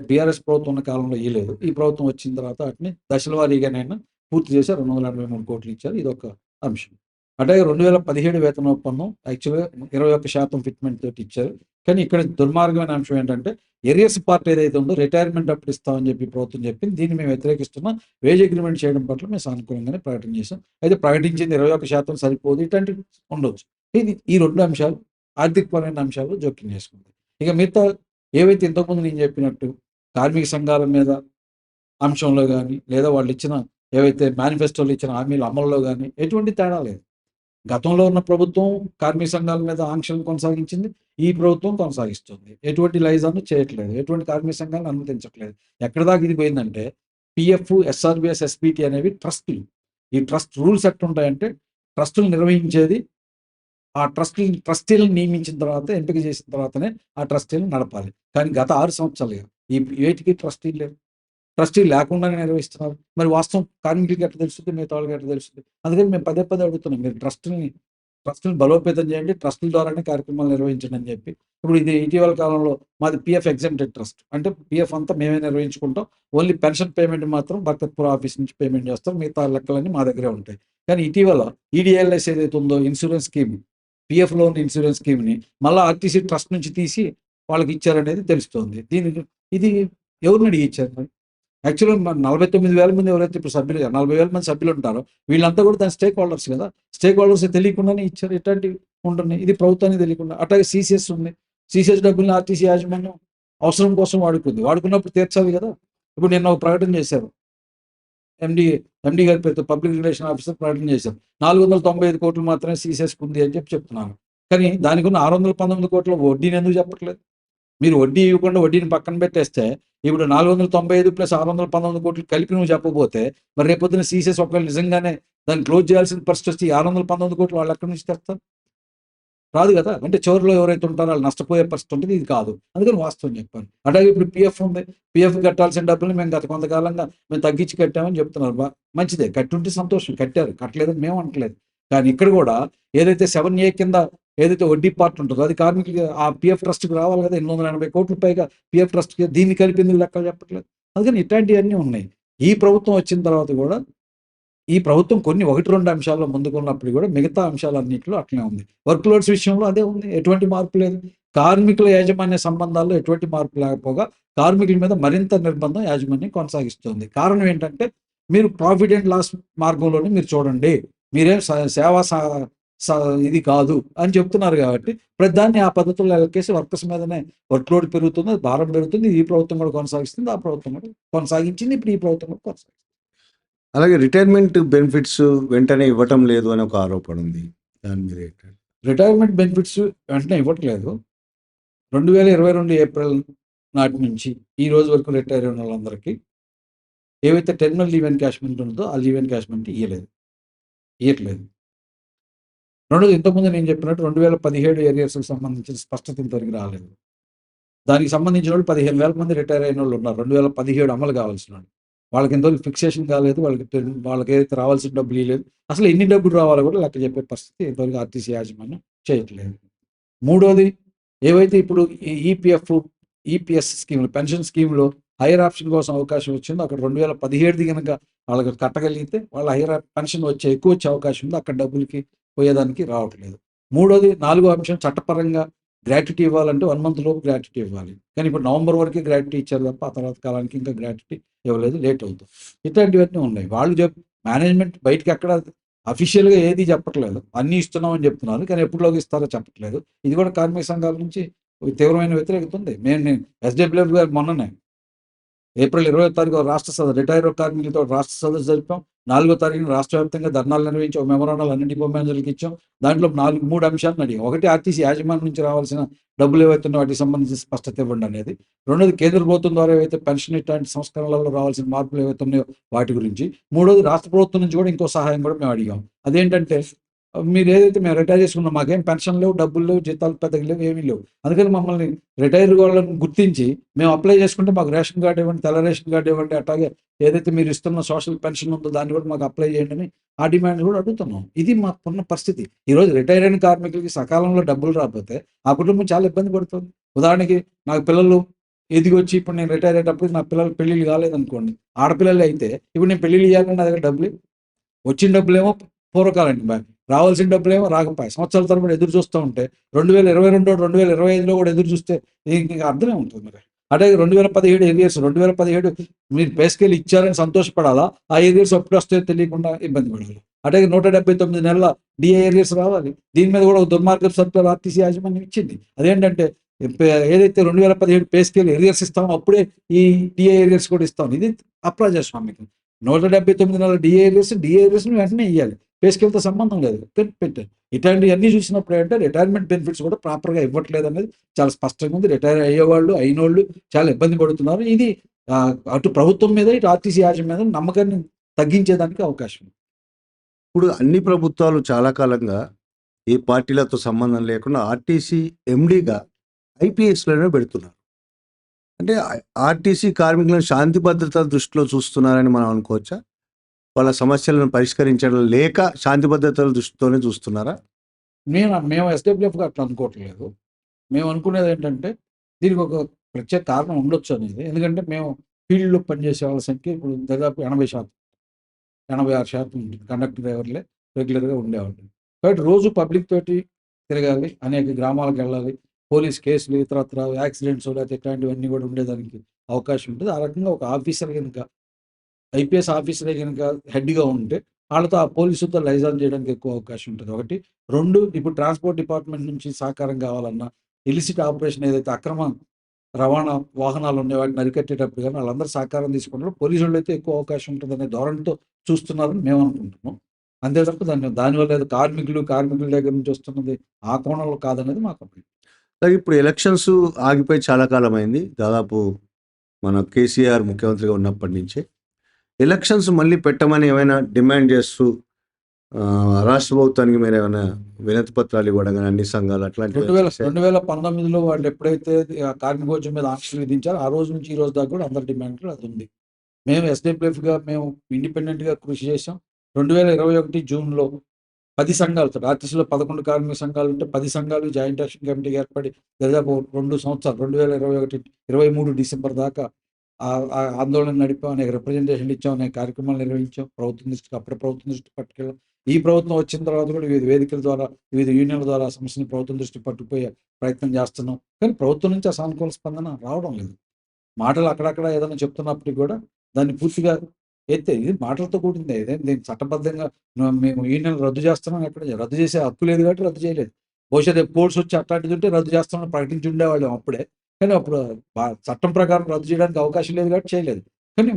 బీఆర్ఎస్ ప్రభుత్వం ఉన్న కాలంలో ఇయ్యలేదు. ఈ ప్రభుత్వం వచ్చిన తర్వాత వాటిని దశల వారీగానైనా పూర్తి చేశారు. 283 కోట్లు ఇచ్చారు. ఇదొక అంశం. అట్లాగే 2017 వేతన ఒప్పందం యాక్చువల్‌గా 21% ఫిట్‌మెంట్ తోటి ఇచ్చారు. కానీ ఇక్కడ దుర్మార్గమైన అంశం ఏంటంటే ఏరియర్స్ పార్ట్ ఏదైతే ఉందో రిటైర్మెంట్ అప్పుడు ఇస్తామని చెప్పి ప్రభుత్వం చెప్పింది. దీన్ని మేము వ్యతిరేకిస్తున్నాం. వేజ్ అగ్రీమెంట్ చేయడం పట్ల మేము సానుకూలంగానే ప్రకటన చేశాం. అయితే ప్రకటించింది 21% సరిపోదు. ఇట్లాంటివి ఉండొచ్చు. ఈ 2 అంశాలు ఆర్థికపరమైన అంశాలు జోక్యం చేసుకుంది. ఇక మిగతా ఏవైతే ఇంతకుముందు నేను చెప్పినట్టు కార్మిక సంఘాల మీద అంశంలో గాని, లేదా వాళ్ళిచ్చిన ఏవైతే మేనిఫెస్టోలో ఇచ్చిన హామీల అమలులో గాని ఎటువంటి తేడా లేదు. గతంలో ఉన్న ప్రభుత్వం కార్మిక సంఘాల మీద ఆంక్షలను కొనసాగించింది. ఈ ప్రభుత్వం కొనసాగిస్తుంది. ఎటువంటి లైజాను చేయట్లేదు. ఎటువంటి కార్మిక సంఘాలను అనుమతించట్లేదు. ఎక్కడి దాకా ఇది పోయిందంటే పీఎఫ్, ఎస్ఆర్‌బీఎస్, ఎస్‌పీటీ అనేవి ట్రస్టులు. ఈ ట్రస్ట్ రూల్స్ ఎట్లుంటాయంటే ట్రస్టులు నిర్వహించేది ఆ ట్రస్టీలను నియమించిన తర్వాత, ఎంపిక చేసిన తర్వాతనే ఆ ట్రస్టీలను నడపాలి. కానీ గత 6 సంవత్సరాలుగా వేటికి ట్రస్టీలు లేవు. ట్రస్టీలు లేకుండానే నిర్వహిస్తున్నారు. మరి వాస్తవం కార్మికులకి ఎట్లా తెలుస్తుంది? మిగతా వాళ్ళకి ఎట్లా తెలుస్తుంది? అందుకని మేము పదే పదే అడుగుతున్నాం. మీరు ట్రస్టులను బలోపేతం చేయండి. ట్రస్టుల ద్వారానే కార్యక్రమాలు నిర్వహించండి అని చెప్పి. ఇప్పుడు ఇది ఇటీవల కాలంలో మాది పీఎఫ్ ఎగ్జెంప్టెడ్ ట్రస్ట్. అంటే పీఎఫ్ అంతా మేమే నిర్వహించుకుంటాం. ఓన్లీ పెన్షన్ పేమెంట్ మాత్రం బర్కత్‌పూర్ ఆఫీస్ నుంచి పేమెంట్ చేస్తాం. మిగతా లెక్కలన్నీ మా దగ్గరే ఉంటాయి. కానీ ఇటీవల ఈడీఎల్ఎస్ ఏదైతే ఉందో insurance scheme, PF loan insurance స్కీమ్‌ని మళ్ళా ఆర్టీసీ ట్రస్ట్ నుంచి తీసి వాళ్ళకి ఇచ్చారనేది తెలుస్తోంది. ఇది ఎవరిని అడిగి ఇచ్చారు మరి? యాక్చువల్‌గా 49,000 మంది ఎవరైతే ఇప్పుడు 40,000 మంది సభ్యులు ఉంటారో వీళ్ళంతా కూడా దాని స్టేక్ హోల్డర్స్ కదా! స్టేక్ హోల్డర్స్ తెలియకుండానే ఇచ్చారు. ఇట్లాంటివి ఉంటున్నాయి. ఇది ప్రభుత్వానికి తెలియకుండా. అట్లాగే సీసీఎస్ ఉంది. సీసీఎస్ డబ్బుల్ని ఆర్టీసీ యాజమాన్యం అవసరం కోసం వాడుకుంది. వాడుకున్నప్పుడు తీర్చాలి కదా! ఇప్పుడు నిన్న ఒక ప్రకటన చేశారు. ఎండీ గారి పేరుతో పబ్లిక్ రిలేషన్ ఆఫీసర్ ప్రకటన చేశారు. 495 కోట్లు మాత్రమే సీసీఎస్‌కి ఉంది అని చెప్తున్నారు. కానీ దానికున్న 619 కోట్ల వడ్డీని ఎందుకు చెప్పట్లేదు? మీరు వడ్డీ ఇవ్వకుండా వడ్డీని పక్కన పెట్టేస్తే ఇప్పుడు 495 ప్లస్ 619 కోట్లు కలిపి నువ్వు చెప్పబోతే మరి రేపొద్దున సీసీఎస్ ఒకవేళ నిజంగానే దాన్ని క్లోజ్ చేయాల్సిన పరిస్థితి వస్తే ఈ 619 కోట్లు వాళ్ళు ఎక్కడి నుంచి తెస్తారు? రాదు కదా! అంటే చివరిలో ఎవరైతే ఉంటారో వాళ్ళు నష్టపోయే పరిస్థితి ఉంటుంది. ఇది కాదు. అందుకని వాస్తవం చెప్పాను. అట్లాగే ఇప్పుడు పీఎఫ్ ఉంది. పీఎఫ్ కట్టాల్సిన డబ్బుల్ని మేము గత కొంతకాలంగా మేము తగ్గించి కట్టామని చెప్తున్నారు. మంచిదే. కట్టుంటే సంతోషం. కట్టారు. కట్టలేదని మేము అనట్లేదు. కానీ ఇక్కడ కూడా ఏదైతే 7A కింద ఏదైతే వడ్డీ పార్ట్ ఉంటుందో అది కార్మికులకి ఆ పీఎఫ్ ట్రస్ట్‌కి రావాలి కదా! 880 కోట్ల పైగా పీఎఫ్ ట్రస్ట్‌కి దీన్ని కలిపి ఎందుకు లెక్కలు చెప్పట్లేదు? అందుకని ఇట్లాంటియన్నీ ఉన్నాయి. ఈ ప్రభుత్వం వచ్చిన తర్వాత కూడా ఈ ప్రభుత్వం కొన్ని 1, 2 అంశాల్లో ముందుకున్నప్పుడు కూడా మిగతా అంశాలన్నిట్లో అట్లనే ఉంది. వర్క్ లోడ్స్ విషయంలో అదే ఉంది. ఎటువంటి మార్పు లేదు. కార్మికుల యాజమాన్య సంబంధాల్లో ఎటువంటి మార్పు లేకపోగా కార్మికుల మీద మరింత నిర్బంధం యాజమాన్యం కొనసాగిస్తుంది. కారణం ఏంటంటే మీరు ప్రాఫిట్ అండ్ లాస్ మార్గంలోనే మీరు చూడండి. మీరేం సేవా ఇది కాదు అని చెప్తున్నారు కాబట్టి ప్రతిదాన్ని ఆ పద్ధతుల్లో ఎలకేసి వర్కర్స్ మీదనే వర్క్ లోడ్ పెరుగుతుంది. భారం పెరుగుతుంది. ఈ ప్రభుత్వం కూడా కొనసాగిస్తుంది. ఆ ప్రభుత్వం కూడా కొనసాగించింది. ఇప్పుడు ఈ ప్రభుత్వం కూడా కొనసాగిస్తుంది. అలాగే రిటైర్మెంట్ బెనిఫిట్స్ వెంటనే ఇవ్వటం లేదు అని ఒక ఆరోపణ ఉంది. దాని మీద ఏంటంటే రిటైర్మెంట్ బెనిఫిట్స్ వెంటనే ఇవ్వట్లేదు. 2022 ఏప్రిల్ నాటి నుంచి ఈ రోజు వరకు రిటైర్ అయిన వాళ్ళందరికీ ఏవైతే టెర్మినల్ లీవ్ ఎన్కాష్‌మెంట్ ఉందో ఆ లీవ్ ఎన్కాష్‌మెంట్ ఇయ్యట్లేదు. రెండోది ఇంతకుముందు నేను చెప్పినట్టు 2017 ఏరియర్స్‌కి సంబంధించిన స్పష్టత ఇంతవరకు రాలేదు. దానికి సంబంధించిన వాళ్ళు 15,000 మంది రిటైర్ అయిన వాళ్ళు ఉన్నారు. 2017 అమలు కావాల్సిన వాళ్ళు. వాళ్ళకి ఇంతవరకు ఫిక్సేషన్ కాలేదు. వాళ్ళకి ఏదైతే రావాల్సిన డబ్బులు ఇయ్యలేదు. అసలు ఎన్ని డబ్బులు రావాలో కూడా లెక్క చెప్పే పరిస్థితి ఇంతవరకు ఆర్టీసీ యాజమాన్యం చేయట్లేదు. మూడోది ఏవైతే ఇప్పుడు ఈపీఎఫ్, ఈపీఎస్ స్కీమ్‌లు పెన్షన్ స్కీమ్‌లో హైయర్ ఆప్షన్ కోసం అవకాశం వచ్చిందో అక్కడ 2017 గనక వాళ్ళకి కట్టగలిగితే వాళ్ళ హైయర్ పెన్షన్ ఎక్కువ వచ్చే అవకాశం ఉంది. అక్కడ డబ్బులకి పోయేదానికి రావట్లేదు. మూడోది నాలుగో అంశం చట్టపరంగా గ్రాట్యుటీ ఇవ్వాలంటే 1 మంత్ లోపు గ్రాట్యుటీ ఇవ్వాలి. కానీ ఇప్పుడు నవంబర్ వరకే గ్రాట్యుటీ ఇచ్చారు తప్ప ఆ తర్వాత కాలానికి ఇంకా గ్రాట్యుటీ ఇవ్వలేదు. లేట్ అవుతుంది. ఇట్లాంటివన్నీ ఉన్నాయి. వాళ్ళు మేనేజ్మెంట్ బయటికి ఎక్కడ అఫీషియల్‌గా ఏది చెప్పట్లేదు. అన్నీ ఇస్తున్నామని చెప్తున్నారు. కానీ ఎప్పటిలోగా ఇస్తారో చెప్పట్లేదు. ఇది కూడా కార్మిక సంఘాల నుంచి తీవ్రమైన వ్యతిరేకత ఉంది. నేను ఎస్‌డబ్ల్యూఎఫ్ గారు మొన్ననే ఏప్రిల్ 20వ తారీఖు రాష్ట్ర సదస్సు రిటైర్ కార్మికులతో రాష్ట్ర సదస్సు జరిపాం. 4వ తారీఖున రాష్ట్ర వ్యాప్తంగా ధర్నాలు నిర్వహించాం. మెమోరాండాలు అన్ని డిపో మేనేజర్లకు ఇచ్చాం. దాంట్లో 3 అంశాలను అడిగాం. ఒకటి, ఆర్టీసీ యాజమాన్యం నుంచి రావాల్సిన డబ్బులు ఏవైతున్నాయో వాటికి సంబంధించి స్పష్టత ఇవ్వండి అనేది. రెండోది, కేంద్ర ప్రభుత్వం ద్వారా ఏవైతే పెన్షన్ ఇట్లాంటి సంస్కరణలలో రావాల్సిన మార్పులు ఏవైతే ఉన్నాయో వాటి గురించి. మూడోది, రాష్ట్ర ప్రభుత్వం నుంచి కూడా ఇంకో సహాయం కూడా మేము అడిగాం. అదేంటంటే, మీరు ఏదైతే మేము రిటైర్ చేసుకున్నాం, మాకేం పెన్షన్ లేవు, డబ్బులు లేవు, జీతాలు పెద్దగా లేవు, ఏమీ లేవు. అందుకని మమ్మల్ని రిటైర్ వాళ్ళని గుర్తించి మేము అప్లై చేసుకుంటే మాకు రేషన్ కార్డు ఇవ్వండి, తెల్ల రేషన్ కార్డు ఇవ్వండి, అట్లాగే ఏదైతే మీరు ఇస్తున్న సోషల్ పెన్షన్ ఉందో దాన్ని కూడా మాకు అప్లై చేయండి అని ఆ డిమాండ్ కూడా అడుగుతున్నాం. ఇది మాకున్న పరిస్థితి. ఈరోజు రిటైర్ అయిన కార్మికులకి సకాలంలో డబ్బులు రాకపోతే ఆ కుటుంబం చాలా ఇబ్బంది పడుతుంది. ఉదాహరణకి, నాకు పిల్లలు ఎదిగొచ్చి ఇప్పుడు నేను రిటైర్ అయ్యేటప్పుడు నా పిల్లలు పెళ్ళిళ్ళు కాలేదనుకోండి, ఆడపిల్లలు అయితే ఇప్పుడు నేను పెళ్ళిళ్ళు చేయాలని నా దగ్గర డబ్బులు వచ్చిన డబ్బులేమో పూర్వకాలండి రావాల్సిన డబ్బులేమో రాకపోయి సంవత్సరాల తరబడి ఎదురు చూస్తూ ఉంటే 2022 2025లో కూడా ఎదురు చూస్తే ఇంకా అర్థమే ఉంటుంది. మరి అంటే 2017 ఏరియర్స్ 2017 మీరు పే స్కేల్ ఇచ్చారని సంతోషపడాలా, ఆ ఏరియర్స్ ఎప్పుడు వస్తాయో తెలియకుండా ఇబ్బంది పడాలి. అంటే 179 నెలల డిఏ ఏరియర్స్ రావాలి. దీని మీద కూడా ఒక దుర్మార్గపు సర్కులర్ ఆర్టీసీ యాజమాన్యం ఇచ్చింది. అదేంటంటే, ఏదైతే 2017 పే స్కేల్ ఏరియర్స్ ఇస్తామో అప్పుడే ఈ డిఏ ఏరియర్స్ కూడా ఇస్తాం. ఇది అప్రజాస్వామికం. 179 నెలల డిఏ ఏరియర్స్ వెంటనే ఇవ్వాలి. పే స్కేల్తో సంబంధం లేదు, పెట్టారు. ఇట్లాంటివన్నీ చూసినప్పుడు ఏంటంటే రిటైర్మెంట్ బెనిఫిట్స్ కూడా ప్రాపర్గా ఇవ్వట్లేదు అనేది చాలా స్పష్టంగా ఉంది. రిటైర్ అయ్యేవాళ్ళు, అయినోళ్ళు చాలా ఇబ్బంది పడుతున్నారు. ఇది అటు ప్రభుత్వం మీద, ఇటు ఆర్టీసీ యాజమాన్యం మీద నమ్మకాన్ని తగ్గించేదానికి అవకాశం ఉంది. ఇప్పుడు అన్ని ప్రభుత్వాలు చాలా కాలంగా ఏ పార్టీలతో సంబంధం లేకుండా ఆర్టీసీ ఎండీగా ఐపీఎస్లోనే పెడుతున్నారు. అంటే ఆర్టీసీ కార్మికులను శాంతి భద్రత దృష్టిలో చూస్తున్నారని మనం అనుకోవచ్చా? వాళ్ళ సమస్యలను పరిష్కరించడం లేక శాంతి భద్రతల దృష్టితోనే చూస్తున్నారా? మేము ఎస్డబ్ల్యూఎఫ్గా అట్లా అనుకోవట్లేదు. మేము అనుకునేది ఏంటంటే, దీనికి ఒక ప్రత్యేక కారణం ఉండొచ్చు అనేది. ఎందుకంటే మేము ఫీల్డ్లో పనిచేసే వాళ్ళ సంఖ్య ఇప్పుడు దాదాపు 80%, 86% ఉంటుంది. కండక్టర్ డ్రైవర్లే రెగ్యులర్గా ఉండేవాళ్ళు. కాబట్టి రోజు పబ్లిక్ తోటి తిరగాలి, అనేక గ్రామాలకు వెళ్ళాలి, పోలీస్ కేసులు, ఇతరత్ర యాక్సిడెంట్స్ లేకపోతే ఇట్లాంటివన్నీ కూడా ఉండేదానికి అవకాశం ఉంటుంది. ఆ రకంగా ఒక ఆఫీసర్ కనుక, ఐపీఎస్ ఆఫీసరే కనుక హెడ్గా ఉంటే వాళ్ళతో ఆ పోలీసులతో లైజాన్ చేయడానికి ఎక్కువ అవకాశం ఉంటుంది. ఒకటి. 2, ఇప్పుడు ట్రాన్స్పోర్ట్ డిపార్ట్మెంట్ నుంచి సహకారం కావాలన్నా, ఇలిసిట్ ఆపరేషన్ ఏదైతే అక్రమ రవాణా వాహనాలు ఉన్నాయి వాటిని అరికట్టేటప్పుడు కానీ వాళ్ళందరూ సహకారం తీసుకుంటారు. పోలీసు వాళ్ళు అయితే ఎక్కువ అవకాశం ఉంటుందనే ధోరణితో చూస్తున్నారని మేము అనుకుంటున్నాం. అంతే తప్ప దానివల్ల ఏదో కార్మికుల దగ్గర నుంచి వస్తున్నది ఆ కోణంలో కాదనేది మాకు అభిప్రాయం. సరే, ఇప్పుడు ఎలక్షన్స్ ఆగిపోయి చాలా కాలం అయింది. దాదాపు మన కేసీఆర్ ముఖ్యమంత్రిగా ఉన్నప్పటి నుంచే ఎలక్షన్స్ మళ్ళీ పెట్టమని ఏమైనా డిమాండ్ చేస్తూ రాష్ట్ర ప్రభుత్వానికి మీరు ఏమైనా వినతి పత్రాలు ఇవ్వడం కానీ అన్ని సంఘాలు అట్లాంటివి 2019లో వాళ్ళు ఎప్పుడైతే కార్మికోద్యమం మీద ఆంక్షలు విధించారో ఆ రోజు నుంచి ఈ రోజు దాకా కూడా అందరి డిమాండ్లు అది ఉంది. మేము ఎస్డబ్ల్యూఎఫ్గా మేము ఇండిపెండెంట్గా కృషి చేసాం. 2021 జూన్లో 10 సంఘాలతో, ఆర్టీసీలో 11 కార్మిక సంఘాలు ఉంటే 10 సంఘాలు జాయింట్ యాక్షన్ కమిటీకి ఏర్పడి దాదాపు 2 సంవత్సరాలు 2023 డిసెంబర్ దాకా ఆందోళన నడిపాం. అనేక రిప్రజెంటేషన్లు ఇచ్చాం, అనేక కార్యక్రమాలు నిర్వహించాం. అప్పుడే ప్రభుత్వం దృష్టి పట్టుకెళ్ళాం. ఈ ప్రభుత్వం వచ్చిన తర్వాత కూడా వివిధ వేదికల ద్వారా, వివిధ యూనియన్ల ద్వారా సమస్యను ప్రభుత్వం దృష్టి పట్టుకుపోయే ప్రయత్నం చేస్తున్నాం. కానీ ప్రభుత్వం నుంచి ఆ సానుకూల స్పందన రావడం లేదు. మాటలు అక్కడక్కడ ఏదైనా చెప్తున్నప్పటికీ కూడా దాన్ని పూర్తిగా ఇది మాటలతో కూడిందే. దీన్ని చట్టబద్ధంగా మేము యూనియన్ రద్దు చేస్తున్నాం, ఎక్కడ రద్దు చేసే హక్కు లేదు కాబట్టి రద్దు చేయలేదు. బహుశా రేపు కోర్ట్స్ వచ్చి అట్లాంటిది ఉంటే రద్దు చేస్తామని ప్రకటించి ఉండేవాళ్ళం అప్పుడే. కానీ అప్పుడు చట్టం ప్రకారం రద్దు చేయడానికి అవకాశం లేదు కాబట్టి చేయలేదు. కానీ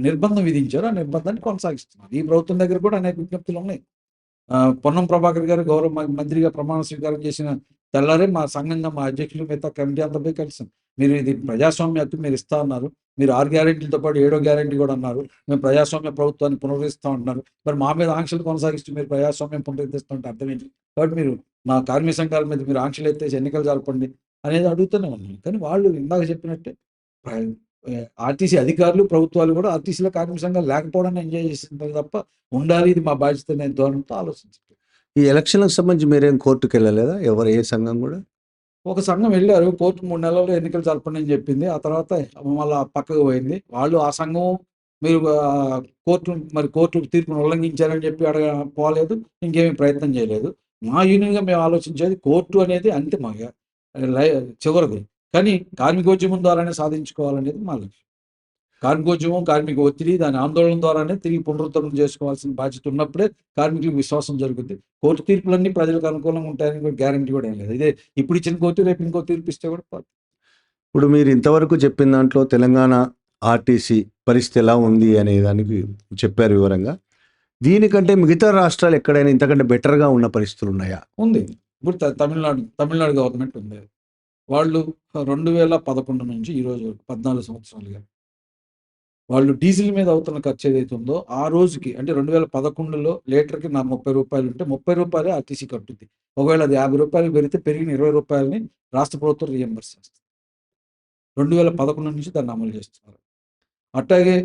నిర్బంధం విధించారు, ఆ నిర్బంధాన్ని కొనసాగిస్తున్నారు. ఈ ప్రభుత్వం దగ్గర కూడా అనేక విజ్ఞప్తులు ఉన్నాయి. పొన్నం ప్రభాకర్ గారు గౌరవ మంత్రిగా ప్రమాణ స్వీకారం చేసిన తెల్లారే మా సంఘంగా మా అధ్యక్షులు మిగతా కమిటీ అంతా పోయి కలిసాం. మీరు ఇది ప్రజాస్వామ్య హక్కు మీరు ఇస్తా అన్నారు, మీరు 6 గ్యారెంటీలతో పాటు 7వ గ్యారెంటీ కూడా అన్నారు, మేము ప్రజాస్వామ్య ప్రభుత్వాన్ని పునరుద్ధరిస్తాం అంటున్నారు. మరి మా మీద ఆంక్షలు కొనసాగిస్తూ మీరు ప్రజాస్వామ్యం పునరుద్ధరిస్తుంటే అర్థమేంటి? కాబట్టి మీరు మా కార్మిక సంఘాల మీద మీరు ఆంక్షలు ఎత్తేసి ఎన్నికలు జరపండి అనేది అడుగుతూనే ఉన్నాం. కానీ వాళ్ళు ఇందాక చెప్పినట్టే ఆర్టీసీ అధికారులు, ప్రభుత్వాలు కూడా ఆర్టీసీలో కార్మిక సంఘాలు లేకపోవడాన్ని ఎంజాయ్ చేస్తుంటారు తప్ప ఉండాలి, ఇది మా బాధ్యత అనే ధోరణితో ఆలోచించారు. ఈ ఎలక్షన్లకు సంబంధించి మీరేం కోర్టుకు వెళ్ళలేదా? ఏ సంఘం కూడా? ఒక సంఘం వెళ్ళారు, కోర్టు 3 నెలల్లో ఎన్నికలు జరపండి అని చెప్పింది. ఆ తర్వాత మళ్ళీ పక్కకు పోయింది. వాళ్ళు ఆ సంఘం మీరు కోర్టు తీర్పును ఉల్లంఘించారని చెప్పి పోలేదు, ఇంకేమీ ప్రయత్నం చేయలేదు. మా యూనియన్గా మేము ఆలోచించేది కోర్టు అనేది అంతిమంగా చివరిది, కానీ కార్మికోద్యమం ద్వారానే సాధించుకోవాలనేది మా లక్ష్యం. కార్మికోద్యమం, కార్మిక ఒత్తిడి, దాని ఆందోళన ద్వారానే తిరిగి పునరుద్ధరణ చేసుకోవాల్సిన బాధ్యత ఉన్నప్పుడే కార్మికులకు విశ్వాసం జరుగుతుంది. కోర్టు తీర్పులన్నీ ప్రజలకు అనుకూలంగా ఉంటాయని గ్యారంటీ కూడా ఏం లేదు. ఇదే ఇప్పుడు ఇచ్చిన కోర్టు రేపు ఇంకో తీర్పు ఇస్తే కూడా ఇప్పుడు మీరు ఇంతవరకు చెప్పిన దాంట్లో తెలంగాణ ఆర్టీసీ పరిస్థితి ఎలా ఉంది అనే దానికి చెప్పారు వివరంగా. దీనికంటే మిగతా రాష్ట్రాలు ఎక్కడైనా ఇంతకంటే బెటర్‌గా ఉన్న పరిస్థితులు ఉన్నాయా? ఉంది. ఇప్పుడు తమిళనాడు గవర్నమెంట్ ఉంది. వాళ్ళు 2011 నుంచి ఈ రోజు వరకు 14 సంవత్సరాలుగా వాళ్ళు డీజిల్ మీద అవుతున్న ఖర్చు ఏదైతే ఉందో, ఆ రోజుకి అంటే 2011లో లీటర్‌కి నా రూ. 30 ఉంటే రూ. 30 ఆర్టీసీ కట్టుద్ది. ఒకవేళ అది రూ. 50 పెరిగితే పెరిగిన రూ. 20ని రాష్ట్ర ప్రభుత్వం రీయింబర్స్ చేస్తుంది. 2011 నుంచి దాన్ని అమలు చేస్తున్నారు. అట్టాగే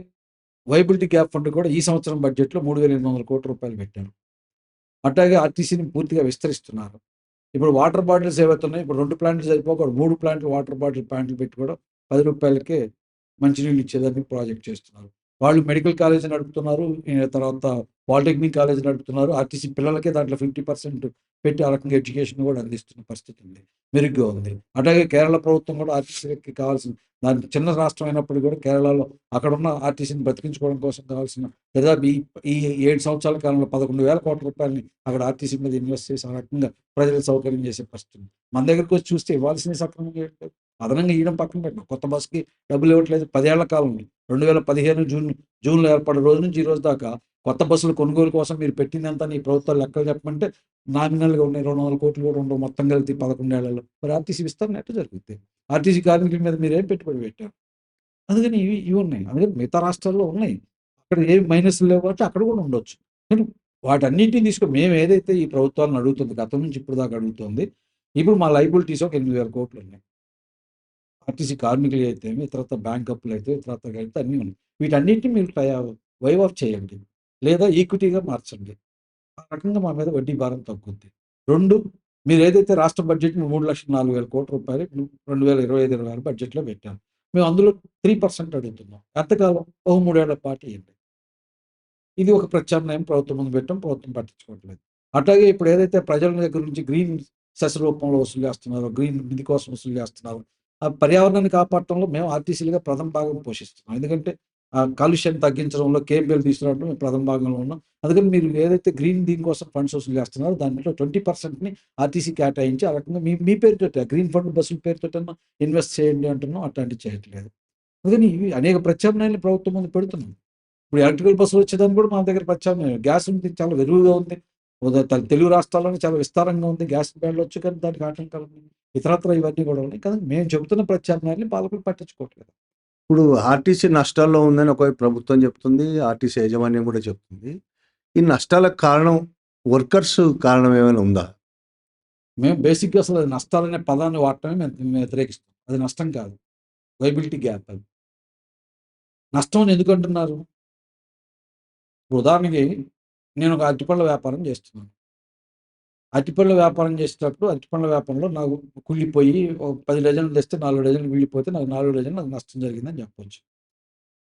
వైబిలిటీ గ్యాప్ ఫండ్ కూడా ఈ సంవత్సరం బడ్జెట్‌లో రూ. 3,800,00,00,000 పెట్టారు. అట్టాగే ఆర్టీసీని పూర్తిగా విస్తరిస్తున్నారు. ఇప్పుడు వాటర్ బాటిల్స్ ఏవైతే ఉన్నాయో, ఇప్పుడు 2 ప్లాంట్లు సరిపోక 3 ప్లాంట్లు వాటర్ బాటిల్ ప్లాంట్లు పెట్టి కూడా రూ. 10కే మంచినీళ్ళు ఇచ్చేదానికి ప్రాజెక్ట్ చేస్తున్నారు. వాళ్ళు మెడికల్ కాలేజ్ నడుపుతున్నారు. తర్వాత పాలిటెక్నిక్ కాలేజ్ నడుపుతున్నారు. ఆర్టీసీ పిల్లలకే దాంట్లో 50% పెట్టి ఆ రకంగా ఎడ్యుకేషన్ కూడా అందిస్తున్న పరిస్థితి ఉంది. మెరుగ్గా ఉంది. అట్లాగే కేరళ ప్రభుత్వం కూడా ఆర్టీసీకి కావాల్సిన దానికి చిన్న రాష్ట్రం అయినప్పటికీ కూడా కేరళలో అక్కడున్న ఆర్టీసీని బతికించుకోవడం కోసం కావాల్సిన దాదాపు ఈ 7 సంవత్సరాల కాలంలో రూ. 11,000 కోట్ల అక్కడ ఆర్టీసీ మీద ఇన్వెస్ట్ చేసి ఆ రకంగా ప్రజలకు సౌకర్యం చేసే పరిస్థితి ఉంది. మన దగ్గరికి వచ్చి చూస్తే ఇవ్వాల్సినవి సక్రమంగా ఇవ్వట్లేదు. అదనంగా ఇయ్యడం పక్కన పెట్టండి. కొత్త బస్‌కి డబ్బులు ఇవ్వట్లేదు. 10 ఏళ్ల కాలంలో 2015 జూన్‌లో ఏర్పడిన రోజు నుంచి ఈ రోజు దాకా కొత్త బస్సుల కొనుగోలు కోసం మీరు పెట్టిందంతా నీ ప్రభుత్వాలు లెక్కలు చెప్పమంటే నామినల్‌గా ఉన్నాయి 200 కోట్లు కూడా ఉండవు మొత్తం కలిపి 11 ఏళ్లలో. మరి ఆర్టీసీ విస్తరణ ఎట్లా జరుగుద్ది? ఆర్టీసీ కార్మికుల మీద మీరేం పెట్టుబడి పెట్టారు? అందుకని ఇవి ఉన్నాయి. అందుకని మిగతా రాష్ట్రాల్లో ఉన్నాయి. అక్కడ ఏమి మైనస్‌లు లేవు కాబట్టి అక్కడ కూడా ఉండొచ్చు. కానీ వాటన్నిటిని తీసుకొని మేము ఏదైతే ఈ ప్రభుత్వాలను అడుగుతుంది గతం నుంచి ఇప్పుడు దాకా అడుగుతోంది. ఇప్పుడు మా లయబిలిటీస్ ఒక 8,000 కోట్లు ఉన్నాయి. ఆర్టీసీ కార్మికులు అయితేమి, తర్వాత బ్యాంక్ అప్పులైతే, తర్వాత అయితే అన్నీ ఉన్నాయి. వీటన్నిటిని మీరు వైవ్ ఆఫ్ చేయండి. లేదా ఈక్విటీగా మార్చండి. ఆ రకంగా మా మీద వడ్డీ భారం తగ్గుద్ది. 2 మీరేదైతే రాష్ట్ర బడ్జెట్‌ని రూ. 3,04,000 కోట్ల 2025, 26 బడ్జెట్‌లో పెట్టాం. మేము అందులో 3% అడుగుతున్నాం. ఎంతకాలం? ఓ 3 ఏళ్ల పాటు ఇయ్యండి. ఇది ఒక ప్రత్యామ్నాయం ప్రభుత్వం ముందు పెట్టాం. ప్రభుత్వం పట్టించుకోవట్లేదు. అట్లాగే ఇప్పుడు ఏదైతే ప్రజల దగ్గర నుంచి గ్రీన్ సెస్ రూపంలో వసూలు చేస్తున్నారో, గ్రీన్ నిధి కోసం వసూలు చేస్తున్నారో, ఆ పర్యావరణాన్ని కాపాడటంలో మేము ఆర్టీసీలుగా ప్రథమ భాగం పోషిస్తున్నాం. ఎందుకంటే కాలుష్యాన్ని తగ్గించడంలో కేబుల్ తీసుకురావడంలో మేము ప్రథమ భాగంలో ఉన్నాం. అందుకని మీరు ఏదైతే గ్రీన్ దీనికోసం ఫండ్స్ వసూలు చేస్తున్నారో దాంట్లో 20%ని ఆర్టీసీ కేటాయించి ఆ రకంగా మీ మీ పేరుతోటి గ్రీన్ ఫండ్ బస్సుల పేరుతోటన్నా ఇన్వెస్ట్ చేయండి అంటున్నాం. అట్లాంటివి చేయట్లేదు. అందుకని ఇవి అనేక ప్రత్యామ్నాయాలు ప్రభుత్వం ముందు పెడుతున్నాం. ఇప్పుడు ఎలక్ట్రికల్ బస్సులు వచ్చేదానికి కూడా మన దగ్గర ప్రత్యామ్నాయం. గ్యాస్ ఉంది చాలా విరివిగా ఉంది. తెలుగు రాష్ట్రాల్లోనే చాలా విస్తారంగా ఉంది. గ్యాస్ వెళ్ళొచ్చు కానీ దానికి ఆటంకాలు ఉన్నాయి. ఇతరత్రా ఇవన్నీ కూడా ఉన్నాయి. కానీ మేము చెబుతున్న ప్రత్యామ్నాయాన్ని పాలకులు పట్టించుకోవట్లేదు. ఇప్పుడు ఆర్టీసీ నష్టాల్లో ఉందని ఒకవైపు ప్రభుత్వం చెప్తుంది. ఆర్టీసీ యాజమాన్యం కూడా చెప్తుంది. ఈ నష్టాలకు కారణం వర్కర్స్ కారణం ఏమైనా ఉందా? మేము బేసిక్‌గా అసలు అది నష్టాలనే పదాన్ని వాడటమే మేము వ్యతిరేకిస్తాం. అది నష్టం కాదు. వైబిలిటీ గ్యాప్ అది. నష్టం అని ఎందుకంటున్నారు? ఇప్పుడు ఉదాహరణకి నేను ఒక అరటిపళ్ళ వ్యాపారం చేస్తున్నాను. అరటిపళ్ళ వ్యాపారం చేసేటప్పుడు అరటిపళ్ళ వ్యాపారంలో నాకు కుళ్ళిపోయి ఒక 10 డజన్లు తెస్తే 4 డజన్లు కుళ్ళిపోతే నాకు 4 డజన్లు నాకు నష్టం జరిగిందని చెప్పొచ్చు.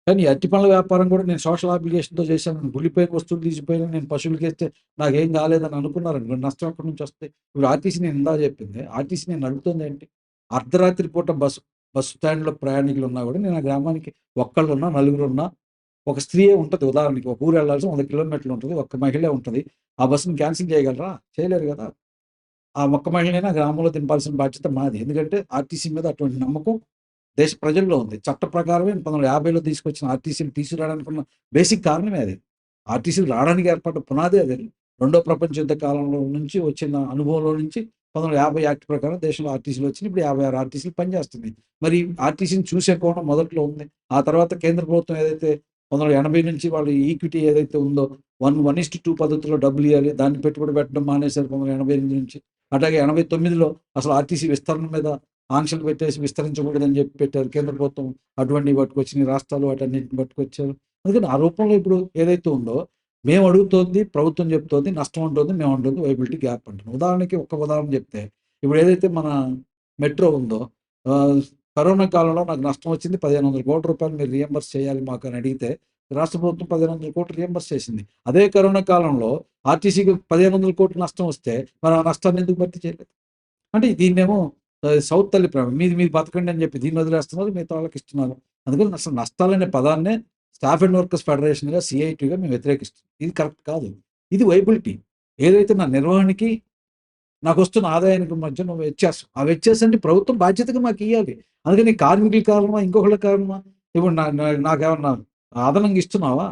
కానీ ఈ అరటిపళ్ళ వ్యాపారం కూడా నేను సోషల్ అప్లికేషన్‌తో చేశాను. కుళ్ళిపోయిన వస్తువులు తీసిపోయినా నేను పశువులకేస్తే నాకేం కాలేదని అనుకున్నారనుకోండి నష్టం ఎక్కడి నుంచి వస్తాయి? ఇప్పుడు ఆర్టీసీ నేను ఇందాక చెప్పింది. ఆర్టీసీ నేను నడుపుతుంది ఏంటి? అర్ధరాత్రి పూట బస్ స్టాండ్‌లో ప్రయాణికులు ఉన్నా కూడా నేను ఆ గ్రామానికి ఒక్కళ్ళున్నా, నలుగురున్నా ఒక స్త్రీయే ఉంటది ఉదాహరణకి. ఒక ఊరు వెళ్ళాల్సిన 100 కిలోమీటర్లు ఉంటది. ఒక్క మహిళే ఉంటది. ఆ బస్సుని క్యాన్సెల్ చేయగలరా? చేయలేరు గదా! ఆ ఒక్క మహిళనైనా గ్రామంలో దింపాల్సిన బాధ్యత మాది. ఎందుకంటే ఆర్టీసీ మీద అటువంటి నమ్మకం దేశ ప్రజల్లో ఉంది. చట్ట ప్రకారమే 1950లో తీసుకొచ్చిన ఆర్టీసీని తీసుకురావడానికి ఉన్న బేసిక్ కారణమే అది. ఆర్టీసీలు రావడానికి ఏర్పడ్డ పునాదే అది. రెండో ప్రపంచ యుద్ధ కాలంలో నుంచి వచ్చిన అనుభవంలో నుంచి 1950 యాక్ట్ ప్రకారం దేశంలో ఆర్టీసీలు వచ్చినాయి. ఇప్పుడు 56 ఆర్టీసీలు పనిచేస్తున్నాయి. మరి ఆర్టీసీని చూసే కోణం మొదట్లో ఉంది. ఆ తర్వాత కేంద్ర ప్రభుత్వం ఏదైతే 1980 నుంచి వాళ్ళు ఈక్విటీ ఏదైతే ఉందో 1:2 పద్ధతిలో డబ్బులియ్యాలి. దాన్ని పెట్టుబడి పెట్టడం మానేశారు 1988 నుంచి. అట్లాగే 89లో అసలు ఆర్టీసీ విస్తరణ మీద ఆంక్షలు పెట్టేసి విస్తరించకూడదని చెప్పి పెట్టారు. కేంద్ర ప్రభుత్వం అటువంటివి పట్టుకొచ్చినాయి. రాష్ట్రాలు వాటన్నిటిని పట్టుకొచ్చారు. అందుకని ఆ రూపంలో ఇప్పుడు ఏదైతే ఉందో మేము అడుగుతోంది, ప్రభుత్వం చెప్తోంది, నష్టం అంటోంది, మేము అంటుంది వైబిలిటీ గ్యాప్ అంటున్నాం. ఉదాహరణకి ఒక్క ఉదాహరణ చెప్తే ఇప్పుడు ఏదైతే మన మెట్రో ఉందో ఆహ్, కరోనా కాలంలో నాకు నష్టం వచ్చింది. రూ. 1,500 మీరు రీయింబర్స్ చేయాలి మాకు అని అడిగితే రాష్ట్ర ప్రభుత్వం 1,500 రీయింబర్స్ చేసింది. అదే కరోనా కాలంలో ఆర్టీసీకి 1,500 నష్టం వస్తే మరి ఆ నష్టాన్ని ఎందుకు భర్తీ చేయలేదు? అంటే దీన్నేమో సౌత్ తల్లి ప్రేమ. మీది మీరు బతకండి అని చెప్పి దీన్ని వదిలేస్తున్నారు. మిగతా వాళ్ళకి ఇస్తున్నారు. అందుకని అసలు నష్టాలనే పదాన్నే స్టాఫ్ అండ్ వర్కర్స్ ఫెడరేషన్‌గా, సీఐటీగా మేము వ్యతిరేకిస్తున్నాం. ఇది కరెక్ట్ కాదు. ఇది వైబిలిటీ. ఏదైతే నా నిర్వహణకి నాకొస్తున్న ఆదాయానికి మధ్య నువ్వు వ్యత్యాసం. ఆ వ్యత్యాసాన్ని ప్రభుత్వం బాధ్యతగా మాకియ్యాలి. అందుకని కార్మికుల కారణమా? ఇంకొకళ్ళ కారణమా? ఇప్పుడు నాకేమన్నా అదనంగా ఇస్తున్నావా?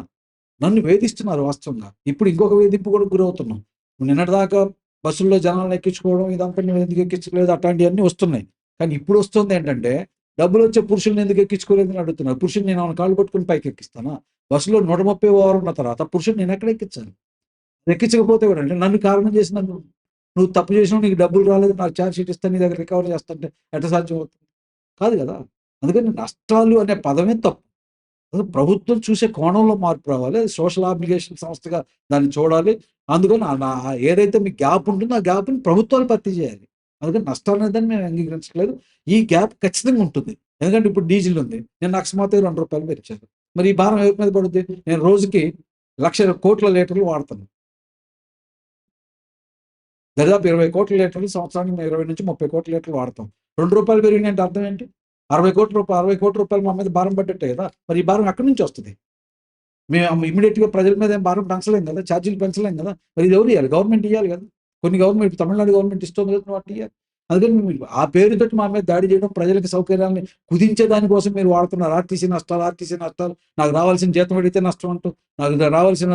నన్ను వేధిస్తున్నారు వాస్తవంగా. ఇప్పుడు ఇంకొక వేధింపు కూడా గురవుతున్నాం. నిన్నటిదాకా బస్సుల్లో జనాలను ఎక్కించుకోవడం ఇదంతా నువ్వు ఎందుకు ఎక్కించలేదు అట్లాంటియన్నీ వస్తున్నాయి. కానీ ఇప్పుడు వస్తుందేంటంటే డబ్బులొచ్చే పురుషుల్ని ఎందుకు ఎక్కించుకోలేదని అడుగుతున్నారు. పురుషుడిని నేనేమన్నా కాళ్ళు పట్టుకొని పైకి ఎక్కిస్తానా? బస్సులో 130 ఓవర్ ఉన్న తర్వాత పురుషుడిని నేనెక్కడ ఎక్కించాలి? ఎక్కించకపోతే కూడా అంటే నన్ను కారణం చేసి నువ్వు తప్పు చేసినావు, నీకు డబ్బులు రాలేదు, నాకు ఛార్జ్ షీట్ ఇస్తాను, నీ దగ్గర రికవర్ చేస్తా అంటే ఎట్ట సాధ్యమవుతుంది? కాదు గదా! అందుకని నష్టాలు అనే పదమే తప్పు. అసలు ప్రభుత్వం చూసే కోణంలో మార్పు రావాలి. అది సోషల్ అబ్లిగేషన్ సంస్థగా దాన్ని చూడాలి. అందుకని ఏదైతే మీకు గ్యాప్ ఉంటుందో ఆ గ్యాప్‌ని ప్రభుత్వాలు భర్తీ చేయాలి. అందుకని నష్టాలనేదాన్ని మేము అంగీకరించట్లేదు. ఈ గ్యాప్ ఖచ్చితంగా ఉంటుంది. ఎందుకంటే ఇప్పుడు డీజిల్ ఉంది. నిన్న అకస్మాత్తుగా రూ. 2 పెంచారు. మరి ఈ భారం ఎవరి మీద పడుద్ది? నేను రోజుకి లక్షల కోట్ల లీటర్లు వాడతాను. దాదాపు 20,00,00,000 లీటర్లు సంవత్సరానికి 20-30 కోట్ల లీటర్లు వాడతాం. రూ. 2 పెరిగినాయంటే అర్థం ఏంటి? 60,00,00,000 మా మీద భారం పడ్డట్టే కదా! మరి ఈ భారం ఎక్కడి నుంచి వస్తది? మేము ఇమ్మీడియేట్‌గా ప్రజల మీద ఏం భారం పెంచలేం కదా! ఛార్జీలు పెంచలేం కదా! మరి ఇది ఎవరు ఇయ్యాలి? గవర్నమెంట్ ఇయ్యాలి కదా! కొన్ని గవర్నమెంట్ తమిళనాడు గవర్నమెంట్ ఇస్తుంది కదా! నువ్వు అట్ట ఇయ్యాలి. అందుకని మీరు ఆ పేరుతోటి మా మీద దాడి చేయడం, ప్రజలకి సౌకర్యాల్ని కుదించే దానికోసం మీరు వాడుతున్నారు. ఆర్టీసీ నష్టాలు, నాకు రావాల్సిన జీతం అడిగితే నష్టం అంటూ, నాకు రావాల్సిన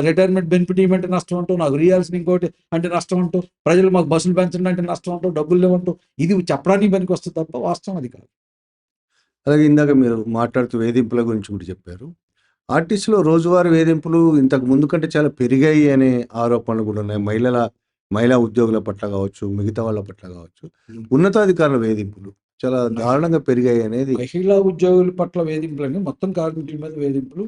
రిటైర్మెంట్ బెనిఫిట్ ఇవ్వమంటే నష్టం అంటూ, నాకు ఇయ్యాల్సిన ఇంకోటి అంటే నష్టం అంటూ, ప్రజలు మాకు బస్సులు పెంచండి అంటే నష్టం అంటూ, డబ్బులు లేవంటూ, ఇది చెప్పడానికి పనికొస్తది తప్ప వాస్తవం అది కాదు. అలాగే ఇందాక మీరు మాట్లాడుతూ వేధింపుల గురించి కూడా చెప్పారు. ఆర్టీసీలో రోజువారీ వేధింపులు ఇంతకు ముందు కంటే చాలా పెరిగాయి అనే ఆరోపణలు కూడా ఉన్నాయి. మహిళా ఉద్యోగుల పట్ల కావచ్చు, మిగతా వాళ్ళ పట్ల కావచ్చు. ఉన్నతాధికారుల వేధింపులు చాలా దారుణంగా పెరిగాయి అనేది మహిళా ఉద్యోగుల పట్ల వేధింపులని మొత్తం కార్మికుల మీద వేధింపులు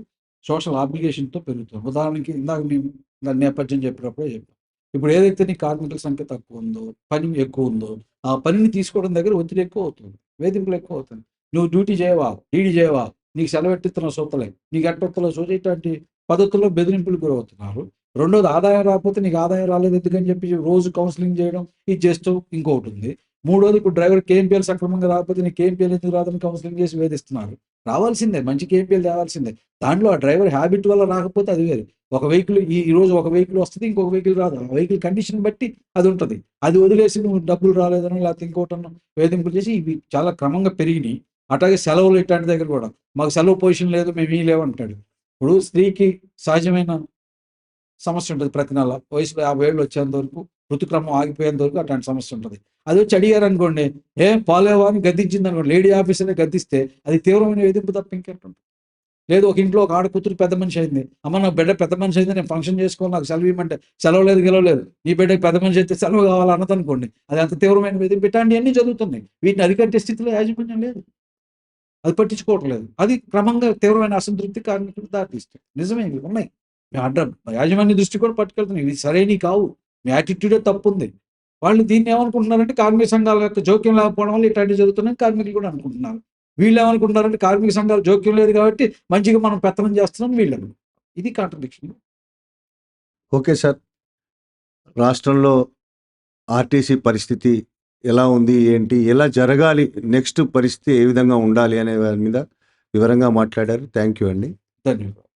సోషల్ అబ్లిగేషన్‌తో పెరుగుతాయి. ఉదాహరణకి ఇందాక మేము దాని నేపథ్యం చెప్పినప్పుడే చెప్పాం. ఇప్పుడు ఏదైతే నీ కార్మికుల సంఖ్య తక్కువుందో, పని ఎక్కువుందో, ఆ పనిని తీసుకోవడం దగ్గర ఒత్తిడి ఎక్కువవుతుంది. వేధింపులు ఎక్కువవుతుంది. నువ్వు డ్యూటీ చేయవా? డీడీ చేయవా? నీకు సెలవెట్టిస్తున్న సూత్తలే. నీకు ఎట్టొత్తలో సూచి ఇట్లాంటి పద్ధతుల్లో బెదిరింపులకు గురవుతున్నారు. రెండోది ఆదాయం రాకపోతే నీకు ఆదాయం రాలేదు ఎందుకని చెప్పి రోజు కౌన్సెలింగ్ చేయడం, ఇది చేస్తూ ఇంకొకటుంది. మూడోది ఇప్పుడు డ్రైవర్ కేఎంపీఎల్ సక్రమంగా రాకపోతే నీకు కేఎంపీఎల్ ఎందుకు రాదని కౌన్సెలింగ్ చేసి వేధిస్తున్నారు. రావాల్సిందే మంచి కేఎంపీఎల్ తేవాల్సిందే. దాంట్లో ఆ డ్రైవర్ హ్యాబిట్ వల్ల రాకపోతే అది వేరు. ఒక వెహికల్ ఈరోజు ఒక వెహికల్ వస్తది. ఇంకొక వెహికల్ రాదు. ఆ వెహికల్ కండిషన్ బట్టి అది ఉంటది. అది వదిలేసి నువ్వు డబ్బులు రాలేదనో లేకపోతే ఇంకోటనో వేధింపులు చేసి ఇవి చాలా క్రమంగా పెరిగినియి. అట్లాగే సెలవులు ఇట్లాంటి దగ్గర కూడా మాకు సెలవు పొజిషన్ లేదు మేము ఇయ్యలేమంటాడు. ఇప్పుడు స్త్రీకి సహజమైన సమస్య ఉంటది ప్రతి నెల. వయసులో 50 ఏళ్ళు వచ్చేంత వరకు, ఋతుక్రమం ఆగిపోయేంత వరకు అట్లాంటి సమస్య ఉంటది. అది వచ్చి అడిగారనుకోండి, పోలేవా అని గద్దించిందనుకోండి, లేడీ ఆఫీసర్‌నే గద్దిస్తే అది తీవ్రమైన వేధింపు తప్ప ఇంకేంటుంటది. లేదు ఒక ఇంట్లో ఒక ఆడకూతురు పెద్ద మనిషి అయింది. అమ్మ నా బిడ్డ పెద్ద మనిషి అయింది నేను ఫంక్షన్ చేసుకోవాలి నాకు సెలవు ఇవ్వమంటే సెలవు లేదు గిలవ లేదు. నీ బిడ్డకి పెద్ద మనిషి అయితే సెలవు కావాలి అన్నదనుకోండి. అది అంత తీవ్రమైన వేధింపు. ఇట్లాంటియన్నీ జరుగుతున్నాయి. వీటిని అరికట్టే స్థితిలో యాజమాన్యం లేదు. అది పట్టించుకోవట్లేదు. అది క్రమంగా తీవ్రమైన అసంతృప్తి కార్మికులకు దారితీస్తుంది. నిజమే ఇవి ఉన్నాయి. యాజమాన్య దృష్టికి కూడా పట్టుకెళ్తున్నాయి. ఇవి సరైనవి కావు. మీ యాటిట్యూడే తప్పుంది. వాళ్ళు దీన్ని ఏమనుకుంటున్నారంటే కార్మిక సంఘాల యొక్క జోక్యం లేకపోవడం వల్ల ఇట్లాంటివి జరుగుతున్నాయని కార్మికులు కూడా అనుకుంటున్నారు. వీళ్ళేమనుకుంటున్నారంటే కార్మిక సంఘాల జోక్యం లేదు కాబట్టి మంచిగా మనం పెత్తనం చేస్తున్నాం వీళ్ళను. ఇది కాంట్రడిక్షన్. Okay sir. రాష్ట్రంలో ఆర్టీసీ పరిస్థితి ఎలా ఉంది? ఏంటి? ఎలా జరగాలి? నెక్స్ట్ పరిస్థితి ఏ విధంగా ఉండాలి? అనే దాని మీద వివరంగా మాట్లాడారు. థ్యాంక్ యూ అండి. ధన్యవాదాలు.